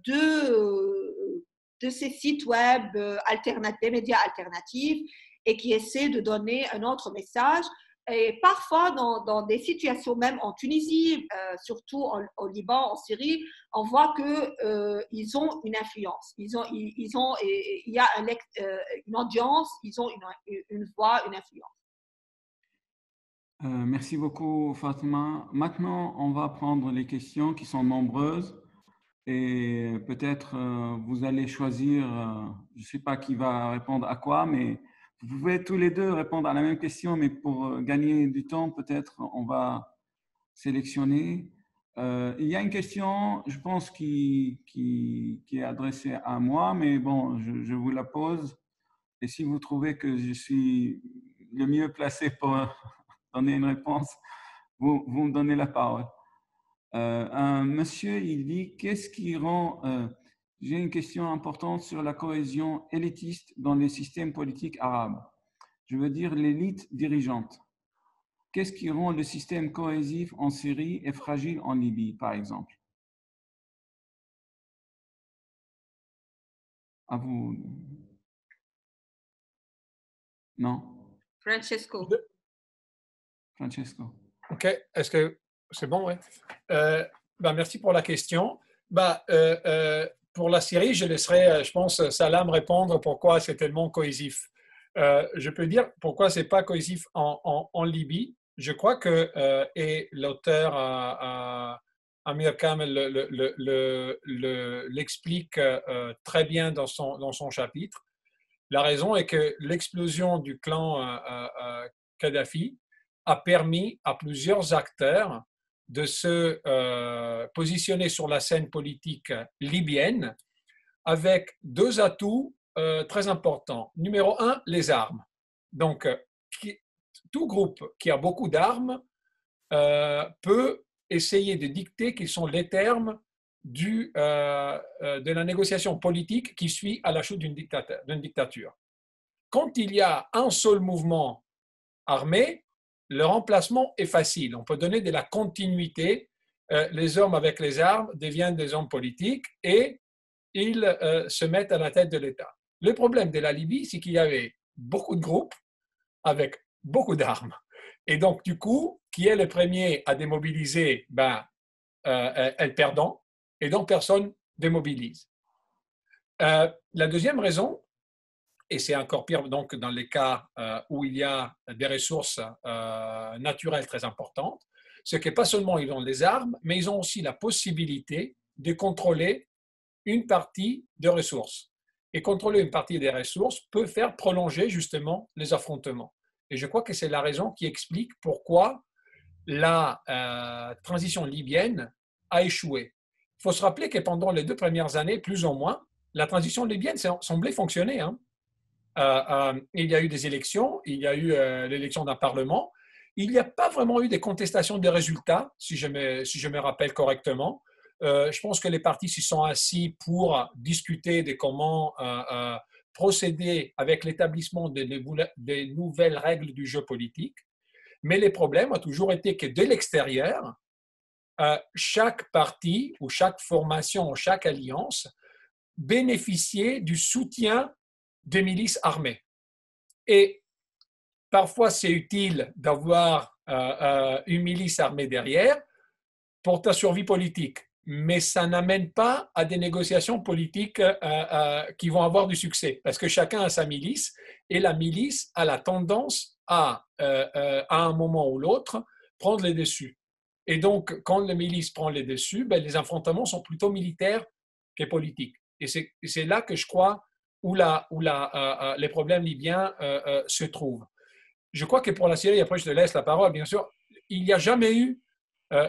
B: de ces sites web alternatifs, des médias alternatifs, et qui essaient de donner un autre message. Et parfois, dans des situations, même en Tunisie, surtout au Liban, en Syrie, on voit qu'ils ont une influence. Il y a une audience, ils ont une voix, une influence.
A: Merci beaucoup, Fatma. Maintenant, on va prendre les questions qui sont nombreuses et peut-être vous allez choisir, je ne sais pas qui va répondre à quoi, mais vous pouvez tous les deux répondre à la même question, mais pour gagner du temps, peut-être on va sélectionner. Il y a une question, je pense, qui est adressée à moi, mais bon, je vous la pose. Et si vous trouvez que je suis le mieux placé pour donner une réponse, vous me donnez la parole. Un monsieur, il dit, qu'est-ce qui rend... j'ai une question importante sur la cohésion élitiste dans les systèmes politiques arabes. Je veux dire l'élite dirigeante. Qu'est-ce qui rend le système cohésif en Syrie et fragile en Libye, par exemple? À vous. Non?
B: Francesco.
A: Francesco.
C: OK. Est-ce que c'est bon? Oui. Merci pour la question. Pour la Syrie, je laisserai, je pense, Salam répondre pourquoi c'est tellement cohésif. Je peux dire pourquoi c'est pas cohésif en Libye. Je crois que, et l'auteur Amir Kamel l'explique très bien dans son chapitre. La raison est que l'explosion du clan Kadhafi a permis à plusieurs acteurs de se positionner sur la scène politique libyenne avec deux atouts très importants. Numéro un, les armes. Donc, tout groupe qui a beaucoup d'armes peut essayer de dicter quels sont les termes de la négociation politique qui suit à la chute d'une dictature. Quand il y a un seul mouvement armé, le remplacement est facile. On peut donner de la continuité. Les hommes avec les armes deviennent des hommes politiques et ils se mettent à la tête de l'État. Le problème de la Libye, c'est qu'il y avait beaucoup de groupes avec beaucoup d'armes. Et donc, du coup, qui est le premier à démobiliser, elle perdant, et donc personne démobilise. La deuxième raison, et c'est encore pire donc dans les cas où il y a des ressources naturelles très importantes, c'est que pas seulement ils ont les armes, mais ils ont aussi la possibilité de contrôler une partie des ressources. Et contrôler une partie des ressources peut faire prolonger justement les affrontements. Et je crois que c'est la raison qui explique pourquoi la transition libyenne a échoué. Il faut se rappeler que pendant les 2 premières années, plus ou moins, la transition libyenne semblait fonctionner. Il y a eu des élections, il y a eu l'élection d'un parlement. Il n'y a pas vraiment eu des contestations des résultats, si je me rappelle correctement. Je pense que les partis s'y sont assis pour discuter de comment procéder avec l'établissement des nouvelles règles du jeu politique. Mais le problème a toujours été que de l'extérieur, chaque parti ou chaque formation ou chaque alliance bénéficiait du soutien des milices armées. Et parfois, c'est utile d'avoir une milice armée derrière pour ta survie politique, mais ça n'amène pas à des négociations politiques qui vont avoir du succès, parce que chacun a sa milice, et la milice a la tendance à un moment ou l'autre, prendre les dessus. Et donc, quand la milice prend les dessus, les affrontements sont plutôt militaires que politiques. Et c'est là que je crois où les problèmes libyens se trouvent. Je crois que pour la Syrie, après je te laisse la parole, bien sûr, il n'y a jamais eu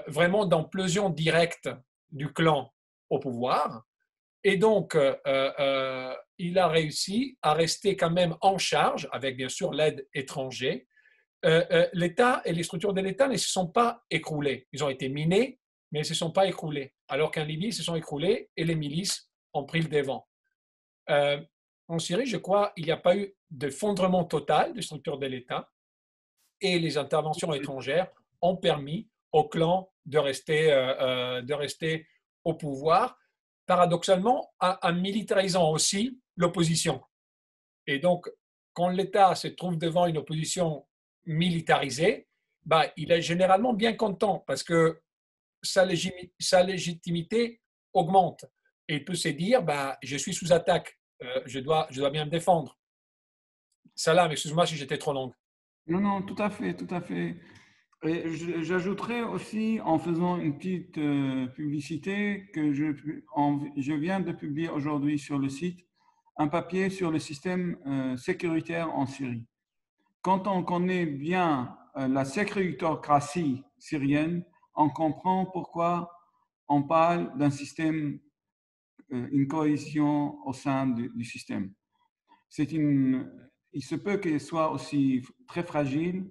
C: vraiment d'implosion directe du clan au pouvoir. Et donc, il a réussi à rester quand même en charge, avec bien sûr l'aide étrangère. L'État et les structures de l'État ne se sont pas écroulées. Ils ont été minés, mais ils ne se sont pas écroulés. Alors qu'en Libye, ils se sont écroulés et les milices ont pris le devant. En Syrie, je crois, il n'y a pas eu d'effondrement total de structure de l'État et les interventions étrangères ont permis au clan de rester au pouvoir, paradoxalement, en militarisant aussi l'opposition. Et donc, quand l'État se trouve devant une opposition militarisée, bah, il est généralement bien content parce que sa légitimité augmente. Et il peut se dire, bah, je suis sous attaque, je dois bien me défendre. Salam, excuse-moi si j'étais trop longue.
A: Non, non, tout à fait, tout à fait. Et j'ajouterais aussi, en faisant une petite publicité, que je viens de publier aujourd'hui sur le site un papier sur le système sécuritaire en Syrie. Quand on connaît bien la sécuritocratie syrienne, on comprend pourquoi on parle d'un système, une cohésion au sein du système. Il se peut qu'elle soit aussi très fragile,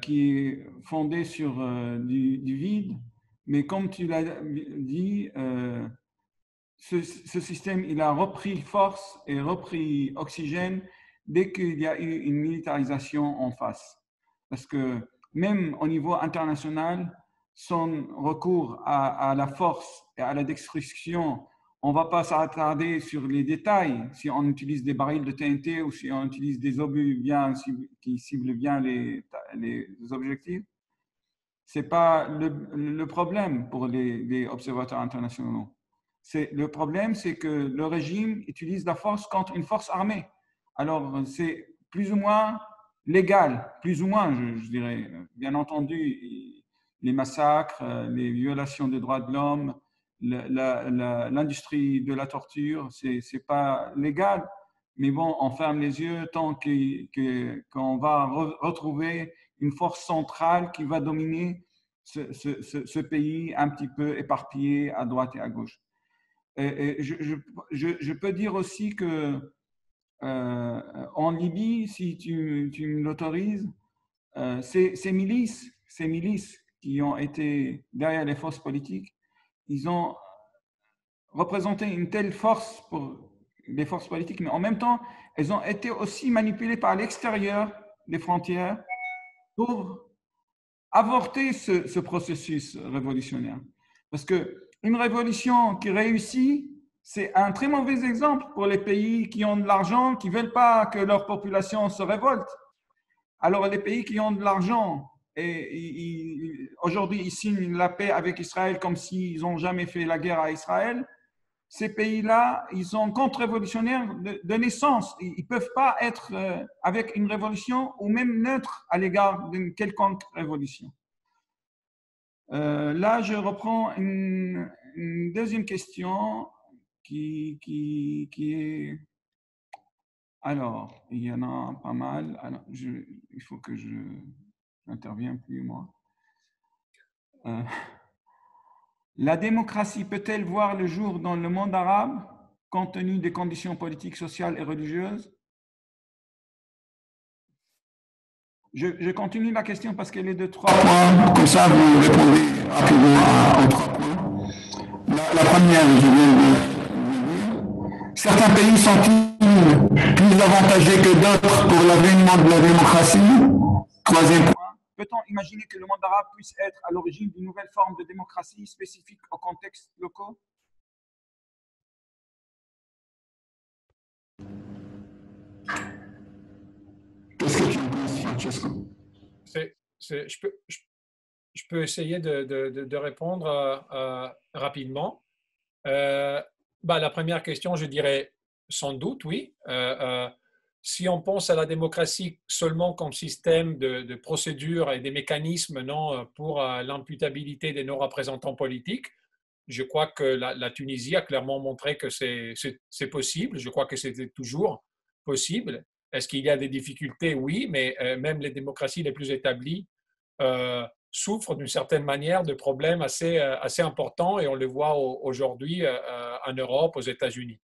A: qui est fondée sur du vide, mais comme tu l'as dit, ce système, il a repris force et repris oxygène dès qu'il y a eu une militarisation en face. Parce que même au niveau international, son recours à la force et à la destruction, on ne va pas s'attarder sur les détails, si on utilise des barils de TNT ou si on utilise des obus qui ciblent bien les objectifs. Ce n'est pas le problème pour les observateurs internationaux. Le problème, c'est que le régime utilise la force contre une force armée. Alors, c'est plus ou moins légal, plus ou moins, je dirais. Bien entendu, les massacres, les violations des droits de l'homme, l'industrie de la torture, c'est pas légal. Mais bon, on ferme les yeux tant qu'on va retrouver une force centrale qui va dominer ce pays un petit peu éparpillé à droite et à gauche. Et je peux dire aussi que en Libye, si tu me l'autorises, ces milices qui ont été derrière les forces politiques, ils ont représenté une telle force pour les forces politiques, mais en même temps, elles ont été aussi manipulées par l'extérieur des frontières pour avorter ce processus révolutionnaire. Parce qu'une révolution qui réussit, c'est un très mauvais exemple pour les pays qui ont de l'argent, qui ne veulent pas que leur population se révolte. Alors, les pays qui ont de l'argent, aujourd'hui, ils signent la paix avec Israël comme s'ils n'ont jamais fait la guerre à Israël. Ces pays-là, ils sont contre-révolutionnaires de naissance. Ils ne peuvent pas être avec une révolution ou même neutres à l'égard d'une quelconque révolution. Là, je reprends une deuxième question qui est... Alors, il y en a pas mal. Alors, il faut que je n'intervienne plus, moi. La démocratie peut-elle voir le jour dans le monde arabe, compte tenu des conditions politiques, sociales et religieuses? Je continue la question parce qu'elle est de 3 points. Comme ça, vous répondez rapidement aux 3 points. La première, je viens de dire, certains pays sont-ils plus avantagés que d'autres pour l'avènement de la démocratie? Troisième point. Peut-on imaginer que le monde arabe puisse être à l'origine d'une nouvelle forme de démocratie spécifique aux contextes locaux? Qu'est-ce que tu en penses, Francesco?
C: Je peux essayer de répondre rapidement. La première question, je dirais sans doute oui. Si on pense à la démocratie seulement comme système de procédures et des mécanismes pour l'imputabilité des non-représentants politiques, je crois que la Tunisie a clairement montré que c'est possible. Je crois que c'était toujours possible. Est-ce qu'il y a des difficultés? Oui, mais même les démocraties les plus établies souffrent d'une certaine manière de problèmes assez importants et on le voit aujourd'hui en Europe, aux États-Unis.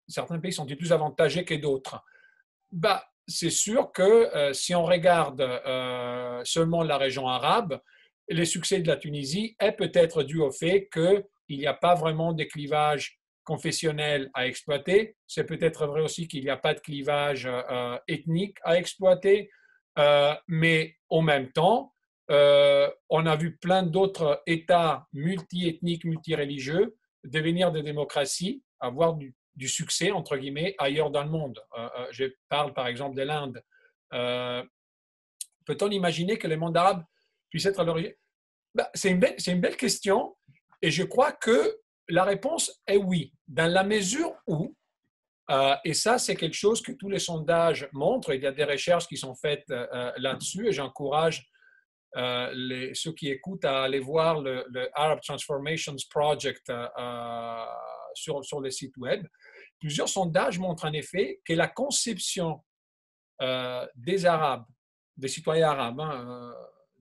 C: Certains pays sont-ils plus avantagés que d'autres? C'est sûr que si on regarde seulement la région arabe, le succès de la Tunisie est peut-être dû au fait qu'il n'y a pas vraiment de clivage confessionnel à exploiter. C'est peut-être vrai aussi qu'il n'y a pas de clivage ethnique à exploiter, mais en même temps, on a vu plein d'autres États multi-ethniques, multi-religieux devenir des démocraties, avoir du succès, entre guillemets, ailleurs dans le monde. Je parle par exemple de l'Inde. Peut-on imaginer que le monde arabe puisse être à l'origine? Ben, c'est une belle question et je crois que la réponse est oui, dans la mesure où, et ça c'est quelque chose que tous les sondages montrent, il y a des recherches qui sont faites là-dessus et j'encourage ceux qui écoutent à aller voir le Arab Transformations Project sur le site web. Plusieurs sondages montrent en effet que la conception des Arabes, des citoyens arabes,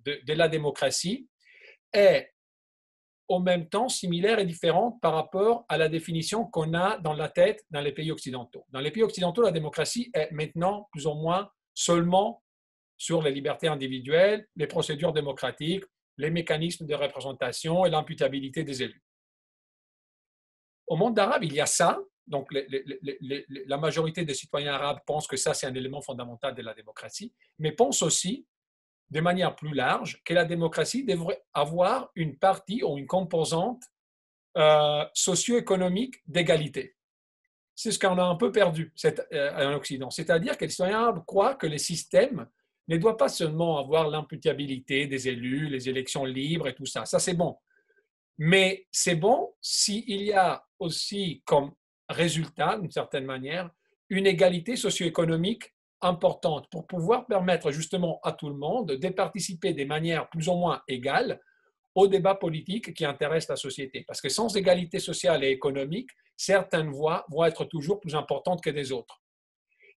C: de la démocratie est en même temps similaire et différente par rapport à la définition qu'on a dans la tête dans les pays occidentaux. Dans les pays occidentaux, la démocratie est maintenant plus ou moins seulement sur les libertés individuelles, les procédures démocratiques, les mécanismes de représentation et l'imputabilité des élus. Au monde arabe, il y a ça. Donc, la majorité des citoyens arabes pensent que ça, c'est un élément fondamental de la démocratie, mais pensent aussi, de manière plus large, que la démocratie devrait avoir une partie ou une composante socio-économique d'égalité. C'est ce qu'on a un peu perdu en Occident. C'est-à-dire que les citoyens arabes croient que les systèmes ne doivent pas seulement avoir l'imputabilité des élus, les élections libres et tout ça. Ça, c'est bon. Mais c'est bon s'il y a aussi comme résultat, d'une certaine manière, une égalité socio-économique importante pour pouvoir permettre justement à tout le monde de participer de manière plus ou moins égale au débat politique qui intéresse la société. Parce que sans égalité sociale et économique, certaines voix vont être toujours plus importantes que des autres.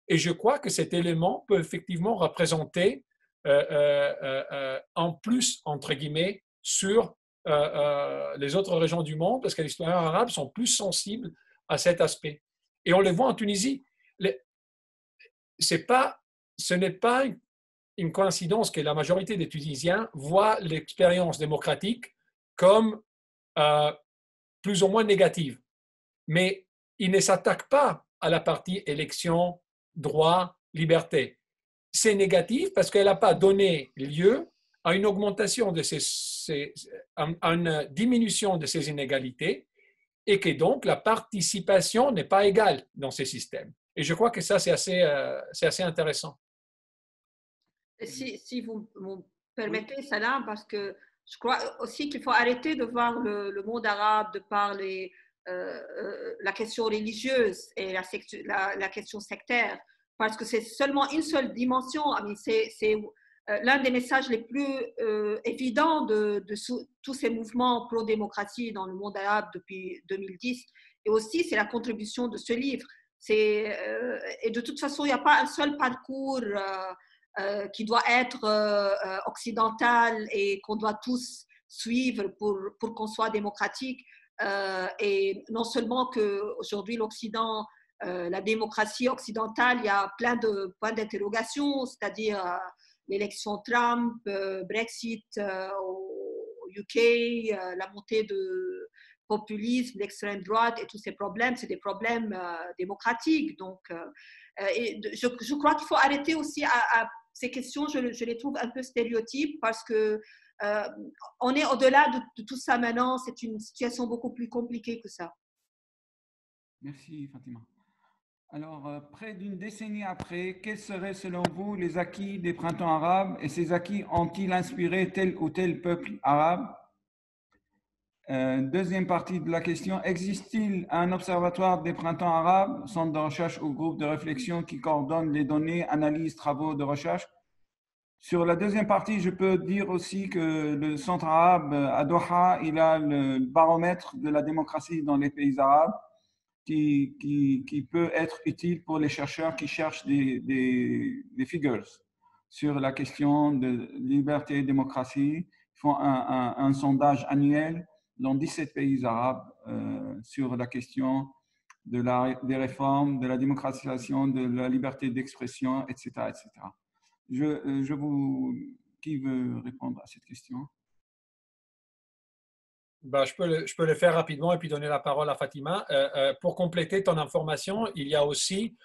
C: Et je crois que cet élément peut effectivement représenter en plus, entre guillemets, sur les autres régions du monde, parce que les citoyens arabes sont plus sensibles à cet aspect. Et on le voit en Tunisie. Ce n'est pas une coïncidence que la majorité des Tunisiens voient l'expérience démocratique comme plus ou moins négative. Mais ils ne s'attaquent pas à la partie élection, droit, liberté. C'est négatif parce qu'elle n'a pas donné lieu à une augmentation à une diminution de ces inégalités et que donc la participation n'est pas égale dans ces systèmes. Et je crois que ça, c'est assez intéressant.
B: Si vous me permettez, Salam, parce que je crois aussi qu'il faut arrêter de voir le monde arabe de par la question religieuse et la question sectaire, parce que c'est seulement une seule dimension. C'est l'un des messages les plus évidents de tous ces mouvements pro-démocratie dans le monde arabe depuis 2010. Et aussi, c'est la contribution de ce livre. Et de toute façon, il n'y a pas un seul parcours qui doit être occidental et qu'on doit tous suivre pour qu'on soit démocratique. Et non seulement qu'aujourd'hui, l'Occident, la démocratie occidentale, il y a plein de points d'interrogation, c'est-à-dire l'élection Trump, Brexit au UK, la montée de populisme, l'extrême droite et tous ces problèmes, c'est des problèmes démocratiques. Donc, je crois qu'il faut arrêter aussi à ces questions, je les trouve un peu stéréotypes parce que on est au-delà de tout ça maintenant. C'est une situation beaucoup plus compliquée que ça.
A: Merci Fatima. Alors, près d'une décennie après, quels seraient selon vous les acquis des printemps arabes et ces acquis ont-ils inspiré tel ou tel peuple arabe? Deuxième partie de la question, existe-t-il un observatoire des printemps arabes, centre de recherche ou groupe de réflexion qui coordonne les données, analyses, travaux de recherche? Sur la deuxième partie, je peux dire aussi que le centre arabe à Doha, il a le baromètre de la démocratie dans les pays arabes qui peut être utile pour les chercheurs qui cherchent des figures sur la question de liberté et démocratie. Ils font un sondage annuel dans 17 pays arabes sur la question des réformes, de la démocratisation, de la liberté d'expression, etc., etc. Qui veut répondre à cette question?
C: Ben, je peux le faire rapidement et puis donner la parole à Fatima. Pour compléter ton information, il y a aussi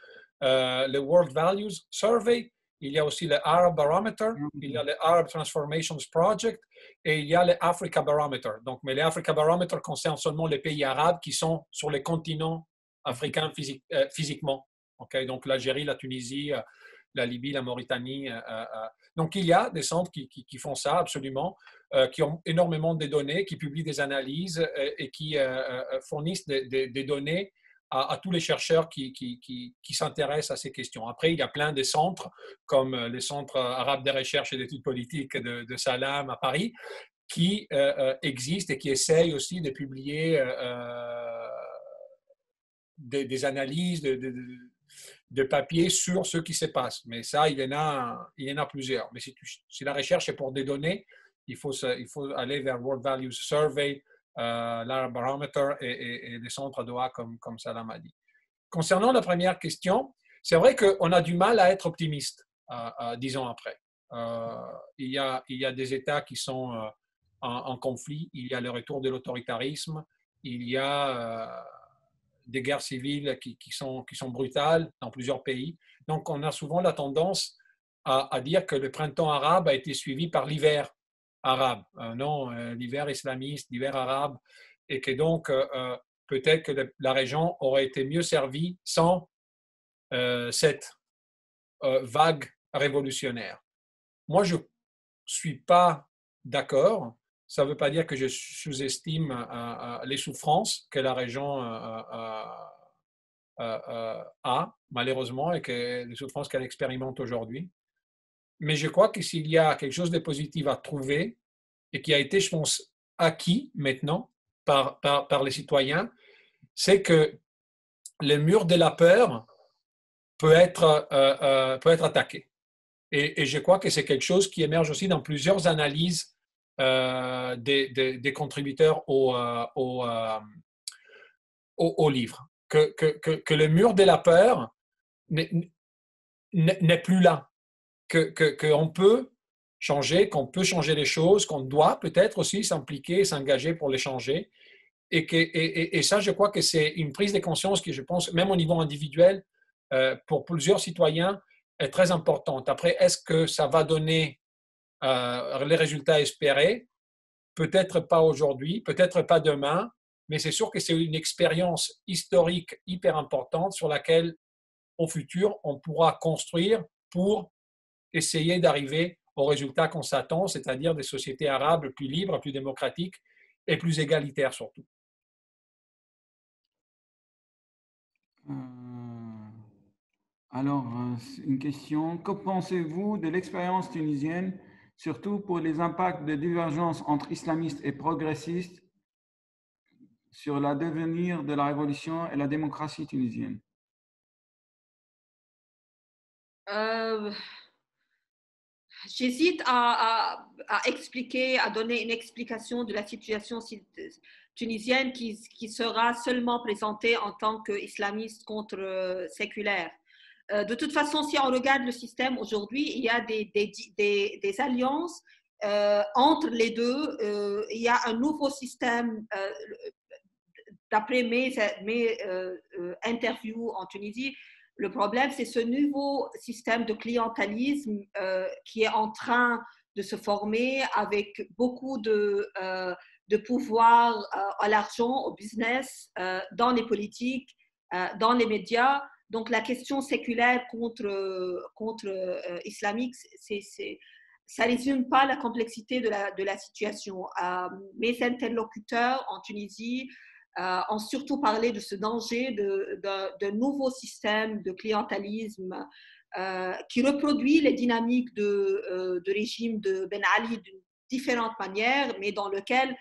C: le World Values Survey, il y a aussi le Arab Barometer, il y a le Arab Transformations Project et il y a le Africa Barometer. Donc, mais les Africa Barometer concernent seulement les pays arabes qui sont sur les continents africains physiquement. Okay? Donc, l'Algérie, la Tunisie, la Libye, la Mauritanie. Donc, il y a des centres qui font ça absolument, qui ont énormément de données, qui publient des analyses et qui fournissent des données à tous les chercheurs qui s'intéressent à ces questions. Après, il y a plein de centres, comme le Centre arabe de recherche et d'études politiques de Salam à Paris, qui existent et qui essayent aussi de publier des analyses, de papiers sur ce qui se passe. Mais ça, il y en a plusieurs. Mais si la recherche est pour des données, il faut aller vers World Values Survey, l'Arab Barometer et les centres Doha, comme Salam a dit. Concernant la première question, c'est vrai qu'on a du mal à être optimiste 10 ans après. Il y a des États qui sont en conflit, il y a le retour de l'autoritarisme, il y a des guerres civiles qui sont brutales dans plusieurs pays. Donc, on a souvent la tendance à dire que le printemps arabe a été suivi par l'hiver arabe, non, l'hiver islamiste, l'hiver arabe, et que donc peut-être que la région aurait été mieux servie sans cette vague révolutionnaire. Moi, je ne suis pas d'accord. Ça ne veut pas dire que je sous-estime les souffrances que la région a, malheureusement, et que les souffrances qu'elle expérimente aujourd'hui. Mais je crois que s'il y a quelque chose de positif à trouver et qui a été, je pense, acquis maintenant par les citoyens, c'est que le mur de la peur peut être attaqué. Et je crois que c'est quelque chose qui émerge aussi dans plusieurs analyses des contributeurs au livre. Que le mur de la peur n'est plus là. Qu'on peut changer, qu'on peut changer les choses, qu'on doit peut-être aussi s'impliquer, s'engager pour les changer. Et ça, je crois que c'est une prise de conscience qui, je pense, même au niveau individuel, pour plusieurs citoyens, est très importante. Après, est-ce que ça va donner les résultats espérés? Peut-être pas aujourd'hui, peut-être pas demain, mais c'est sûr que c'est une expérience historique hyper importante sur laquelle, au futur, on pourra construire pour essayer d'arriver aux résultats qu'on s'attend, c'est-à-dire des sociétés arabes plus libres, plus démocratiques et plus égalitaires surtout.
A: Alors, une question. Que pensez-vous de l'expérience tunisienne, surtout pour les impacts de divergence entre islamistes et progressistes sur le devenir de la révolution et la démocratie tunisienne?
B: J'hésite à expliquer, à donner une explication de la situation tunisienne qui sera seulement présentée en tant qu'islamiste contre séculaire. De toute façon, si on regarde le système aujourd'hui, il y a des alliances entre les deux. Il y a un nouveau système, d'après mes interviews en Tunisie. Le problème, c'est ce nouveau système de clientélisme qui est en train de se former avec beaucoup de pouvoir à l'argent, au business, dans les politiques, dans les médias. Donc, la question séculaire contre islamique, ça ne résume pas la complexité de la situation. Mes interlocuteurs en Tunisie ont surtout parlé de ce danger d'un nouveau système de clientélisme qui reproduit les dynamiques de régime de Ben Ali d'une différente manière, mais dans lequel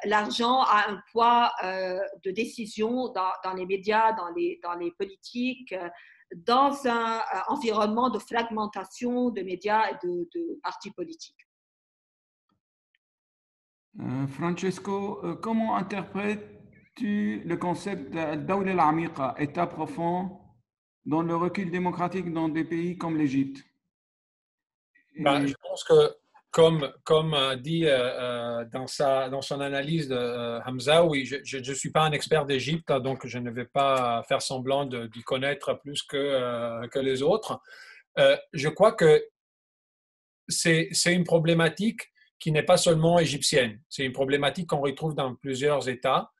B: l'argent a un poids de décision dans les médias, dans les politiques, dans un environnement de fragmentation de médias et de partis politiques.
A: Francesco, comment interprètes-tu le concept d'Dawla al-Amiqa, État profond, dans le recul démocratique dans des pays comme l'Égypte?
C: Je pense que comme dit dans son analyse de Hamza, oui, je ne suis pas un expert d'Égypte, donc je ne vais pas faire semblant d'y connaître plus que les autres. Je crois que c'est une problématique qui n'est pas seulement égyptienne, c'est une problématique qu'on retrouve dans plusieurs États.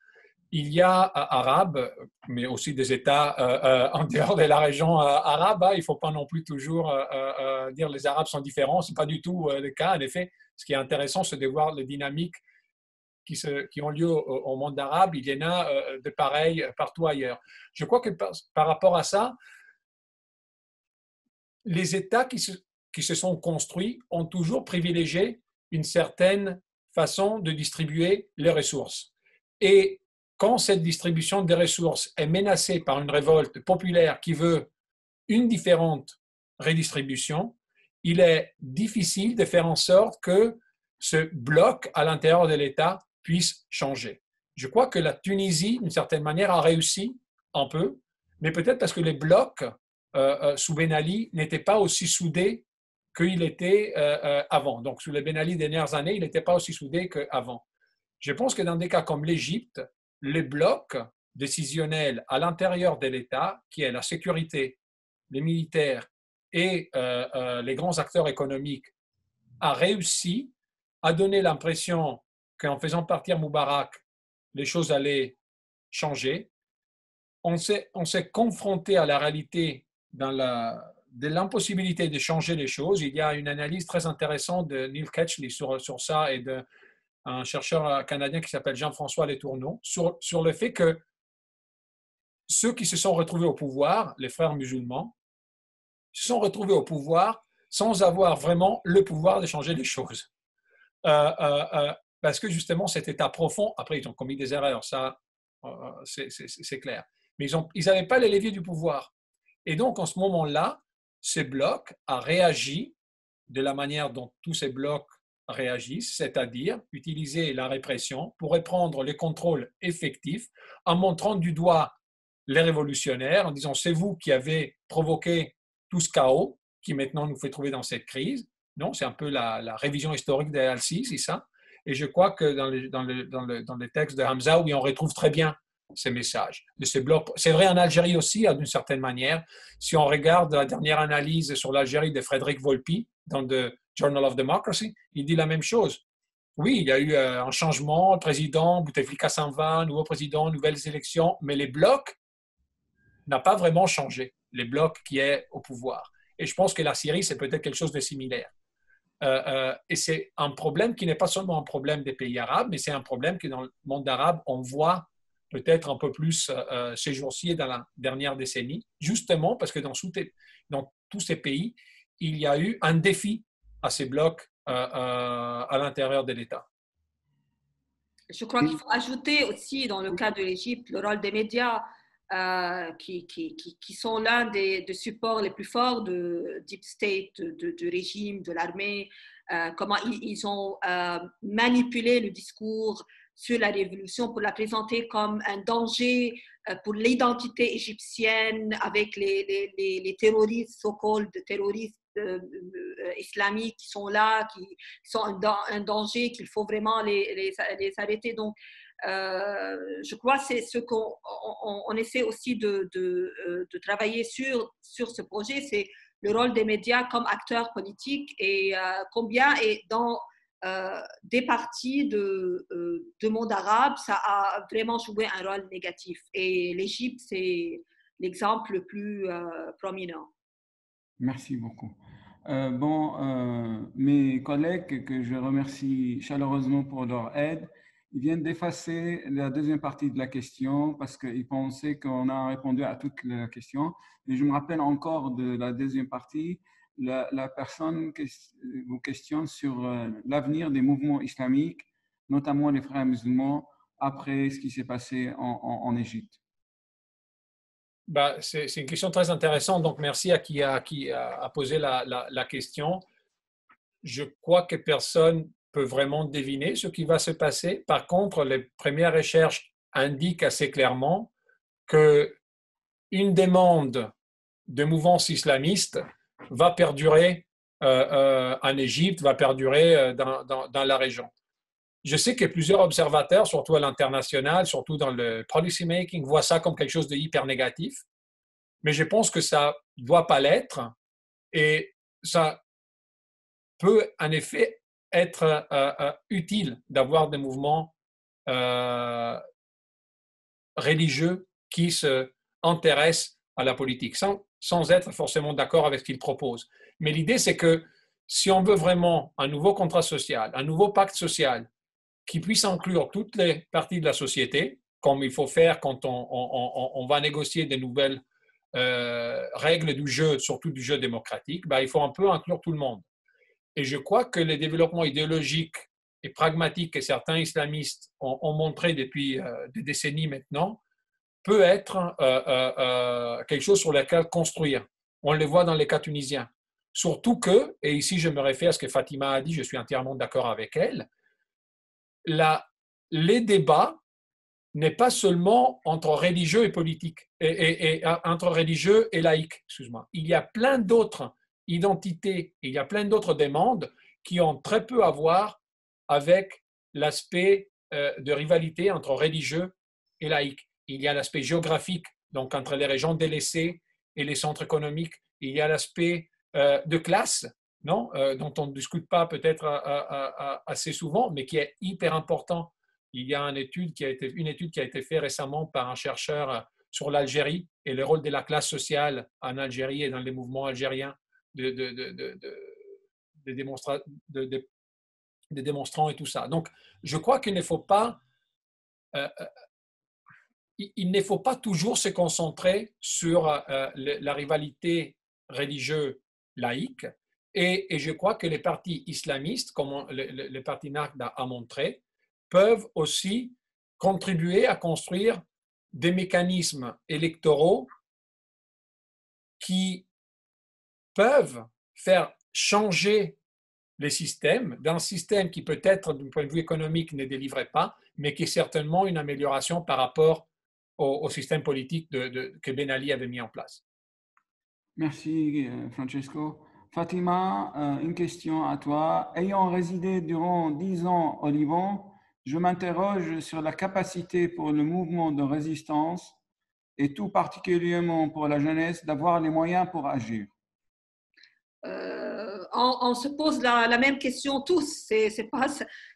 C: Il y a arabes, mais aussi des États en dehors de la région arabe. Il ne faut pas non plus toujours dire les Arabes sont différents. Ce n'est pas du tout le cas. En effet, ce qui est intéressant, c'est de voir les dynamiques qui ont lieu au monde arabe. Il y en a de pareils partout ailleurs. Je crois que par rapport à ça, les États qui se sont construits ont toujours privilégié une certaine façon de distribuer les ressources. Et quand cette distribution des ressources est menacée par une révolte populaire qui veut une différente redistribution, il est difficile de faire en sorte que ce bloc à l'intérieur de l'État puisse changer. Je crois que la Tunisie, d'une certaine manière, a réussi un peu, mais peut-être parce que les blocs sous Ben Ali n'étaient pas aussi soudés qu'il était avant. Donc, sous les Ben Ali des dernières années, il n'était pas aussi soudé qu'avant. Je pense que dans des cas comme l'Égypte, les blocs décisionnels à l'intérieur de l'État, qui est la sécurité, les militaires et les grands acteurs économiques, a réussi à donner l'impression qu'en faisant partir Moubarak, les choses allaient changer. On s'est confronté à la réalité de l'impossibilité de changer les choses. Il y a une analyse très intéressante de Neil Ketchley sur ça et un chercheur canadien qui s'appelle Jean-François Letourneau, sur le fait que ceux qui se sont retrouvés au pouvoir, les frères musulmans, se sont retrouvés au pouvoir sans avoir vraiment le pouvoir de changer les choses. Parce que justement, cet état profond, après ils ont commis des erreurs, ça c'est clair, mais ils n'avaient pas les leviers du pouvoir. Et donc, en ce moment-là, ces blocs a réagi de la manière dont tous ces blocs réagissent, c'est-à-dire utiliser la répression pour reprendre le contrôle effectif en montrant du doigt les révolutionnaires, en disant c'est vous qui avez provoqué tout ce chaos qui maintenant nous fait trouver dans cette crise. Non, c'est un peu la révision historique d'Al-Sisi, c'est ça. Et je crois que dans les textes de Hamza, oui, on retrouve très bien ces messages de ces blocs. C'est vrai en Algérie aussi, d'une certaine manière. Si on regarde la dernière analyse sur l'Algérie de Frédéric Volpi dans The Journal of Democracy, il dit la même chose. Oui, il y a eu un changement, le président, Bouteflika s'en va, nouveau président, nouvelles élections, mais les blocs n'ont pas vraiment changé, les blocs qui est au pouvoir. Et je pense que la Syrie, c'est peut-être quelque chose de similaire. Et c'est un problème qui n'est pas seulement un problème des pays arabes, mais c'est un problème que dans le monde arabe, on voit peut-être un peu plus ces jours-ci et dans la dernière décennie, justement parce que dans tous ces pays, il y a eu un défi à ces blocs à l'intérieur de l'État.
B: Je crois qu'il faut ajouter aussi, dans le cas de l'Égypte, le rôle des médias qui sont l'un des supports les plus forts de Deep State, du régime, de l'armée, comment ils ont manipulé le discours sur la révolution pour la présenter comme un danger pour l'identité égyptienne avec les terroristes, so-called terroristes islamiques qui sont là, qui sont un danger, qu'il faut vraiment les arrêter. Donc, je crois que c'est ce qu'on essaie aussi de travailler sur ce projet, c'est le rôle des médias comme acteurs politiques et combien et dans des parties de monde arabe, ça a vraiment joué un rôle négatif. Et l'Égypte, c'est l'exemple le plus prominent.
A: Merci beaucoup. Mes collègues, que je remercie chaleureusement pour leur aide, ils viennent d'effacer la deuxième partie de la question parce qu'ils pensaient qu'on a répondu à toutes les questions. Et je me rappelle encore de la deuxième partie. La personne vous questionne sur l'avenir des mouvements islamiques, notamment les frères musulmans, après ce qui s'est passé en Égypte.
C: C'est une question très intéressante. Donc, merci à qui a posé la question. Je crois que personne peut vraiment deviner ce qui va se passer. Par contre, les premières recherches indiquent assez clairement qu'une demande de mouvance islamiste va perdurer en Égypte va perdurer dans la région. Je sais que plusieurs observateurs, surtout à l'international, surtout dans le policy making, voient ça comme quelque chose de hyper négatif, mais je pense que ça ne doit pas l'être et ça peut en effet être utile d'avoir des mouvements religieux qui s'intéressent à la politique, sans être forcément d'accord avec ce qu'ils proposent. Mais l'idée, c'est que si on veut vraiment un nouveau contrat social, un nouveau pacte social qui puisse inclure toutes les parties de la société, comme il faut faire quand on va négocier des nouvelles règles du jeu, surtout du jeu démocratique, ben, il faut un peu inclure tout le monde. Et je crois que les développements idéologiques et pragmatiques que certains islamistes ont montré depuis des décennies maintenant peut être quelque chose sur lequel construire. On le voit dans les cas tunisiens. Surtout que, et ici je me réfère à ce que Fatima a dit, je suis entièrement d'accord avec elle, les débats n'est pas seulement entre religieux et politiques, et entre religieux et laïcs, excuse-moi. Il y a plein d'autres identités, il y a plein d'autres demandes qui ont très peu à voir avec l'aspect de rivalité entre religieux et laïcs. Il y a l'aspect géographique, donc entre les régions délaissées et les centres économiques. Il y a l'aspect de classe, non, dont on ne discute pas peut-être assez souvent, mais qui est hyper important. Il y a une étude qui a été faite récemment par un chercheur sur l'Algérie et le rôle de la classe sociale en Algérie et dans les mouvements algériens de démonstrants et tout ça. Donc, je crois qu'il ne faut pas toujours se concentrer sur la rivalité religieuse laïque. Et je crois que les partis islamistes, comme le parti Nahda a montré, peuvent aussi contribuer à construire des mécanismes électoraux qui peuvent faire changer les systèmes, d'un système qui peut-être, d'un point de vue économique, ne délivrait pas, mais qui est certainement une amélioration par rapport au système politique que Ben Ali avait mis en place.
A: Merci, Francesco. Fatima, une question à toi. Ayant résidé durant 10 ans au Liban, je m'interroge sur la capacité pour le mouvement de résistance et tout particulièrement pour la jeunesse d'avoir les moyens pour agir.
B: On se pose la même question tous. C'est pas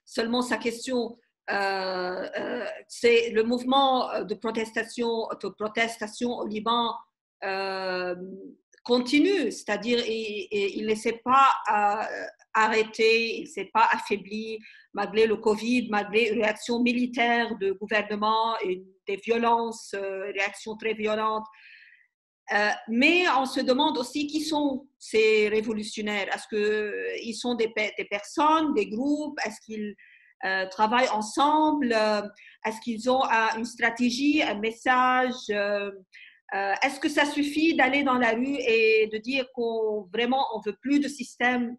B: seulement sa question. C'est le mouvement de protestation au Liban continue, c'est-à-dire il ne s'est pas arrêté, il ne s'est pas affaibli malgré le Covid, malgré une réaction militaire de gouvernement et des violences, réactions très violentes. Mais on se demande aussi qui sont ces révolutionnaires. Est-ce qu'ils sont des personnes, des groupes? Est-ce qu'ils travaillent ensemble? Est-ce qu'ils ont une stratégie, un message? Est-ce que ça suffit d'aller dans la rue et de dire qu'on vraiment on veut plus de ce système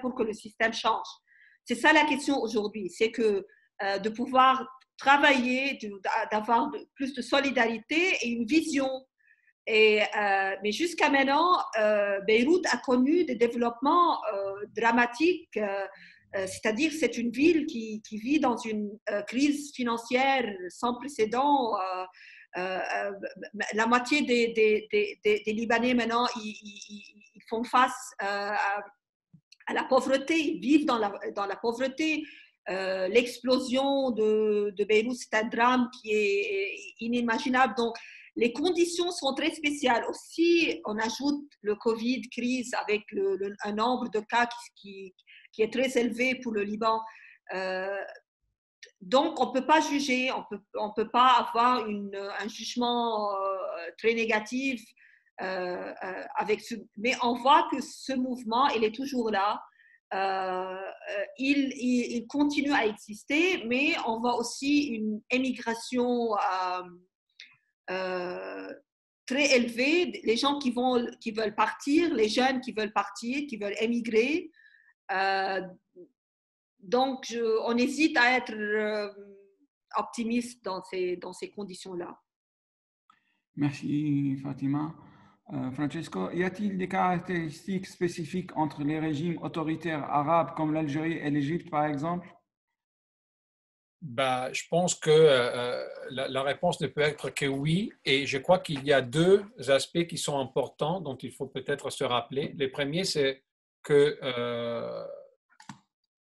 B: pour que le système change? C'est ça la question aujourd'hui. C'est que de pouvoir travailler, d'avoir plus de solidarité et une vision. Mais jusqu'à maintenant, Beyrouth a connu des développements dramatiques. C'est-à-dire c'est une ville qui vit dans une crise financière sans précédent. La moitié des Libanais maintenant, ils font face à la pauvreté, ils vivent dans la pauvreté. L'explosion de Beyrouth, c'est un drame qui est inimaginable. Donc, les conditions sont très spéciales. Aussi, on ajoute le Covid, crise, avec un nombre de cas qui est très élevé pour le Liban. Donc, on ne peut pas juger, on peut pas avoir un jugement très négatif. Mais on voit que ce mouvement, il est toujours là. Il continue à exister, mais on voit aussi une émigration très élevée, les gens qui veulent partir, les jeunes qui veulent partir, qui veulent émigrer. Donc, on hésite à être optimiste dans ces conditions-là.
A: Merci, Fatima. Francesco, y a-t-il des caractéristiques spécifiques entre les régimes autoritaires arabes comme l'Algérie et l'Égypte, par exemple?
C: Bah, je pense que la réponse ne peut être que oui, et je crois qu'il y a deux aspects qui sont importants dont il faut peut-être se rappeler. Le premier, c'est que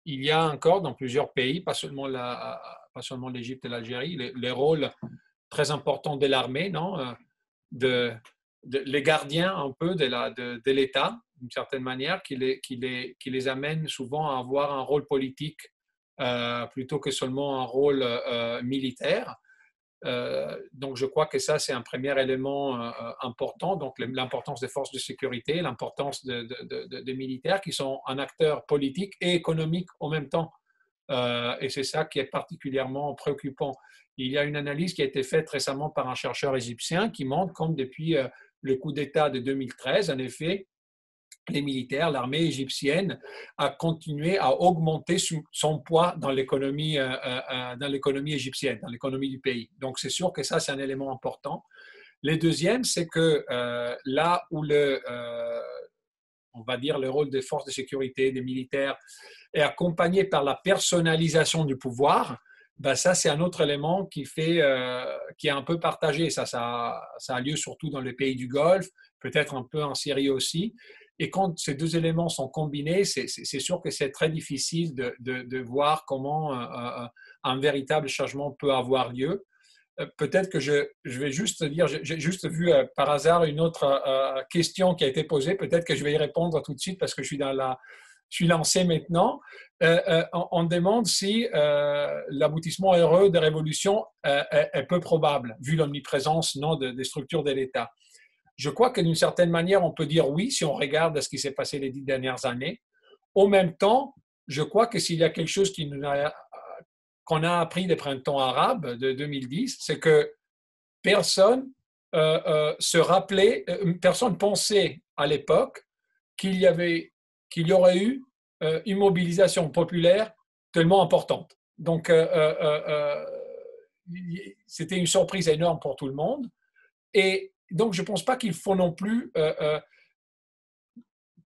C: il y a encore dans plusieurs pays, pas seulement l'Égypte et l'Algérie, les rôles très importants de l'armée, non? De, les gardiens un peu de l'État, d'une certaine manière, qui les amène souvent à avoir un rôle politique plutôt que seulement un rôle militaire. Donc, je crois que ça, c'est un premier élément important. Donc, l'importance des forces de sécurité, l'importance des militaires qui sont un acteur politique et économique en même temps. Et c'est ça qui est particulièrement préoccupant. Il y a une analyse qui a été faite récemment par un chercheur égyptien qui montre comme depuis le coup d'État de 2013, en effet, les militaires, l'armée égyptienne a continué à augmenter son poids dans l'économie égyptienne, dans l'économie du pays. Donc c'est sûr que ça, c'est un élément important. Le deuxième, c'est que là où on va dire le rôle des forces de sécurité, des militaires, est accompagné par la personnalisation du pouvoir, ben ça, c'est un autre élément qui est un peu partagé. Ça a lieu surtout dans les pays du Golfe, peut-être un peu en Syrie aussi. Et quand ces deux éléments sont combinés, c'est sûr que c'est très difficile de voir comment un véritable changement peut avoir lieu. Peut-être que je vais juste dire, j'ai juste vu par hasard une autre question qui a été posée. Peut-être que je vais y répondre tout de suite parce que je suis lancé maintenant. On demande si l'aboutissement heureux des révolutions est peu probable, vu l'omniprésence non, des structures de l'État. Je crois que d'une certaine manière, on peut dire oui si on regarde ce qui s'est passé les 10 dernières années. En même temps, je crois que s'il y a quelque chose qu'on a appris des printemps arabes de 2010, c'est que personne se rappelait, personne pensait à l'époque qu'il y aurait eu une mobilisation populaire tellement importante. Donc, c'était une surprise énorme pour tout le monde. Et donc, je ne pense pas qu'il faut non plus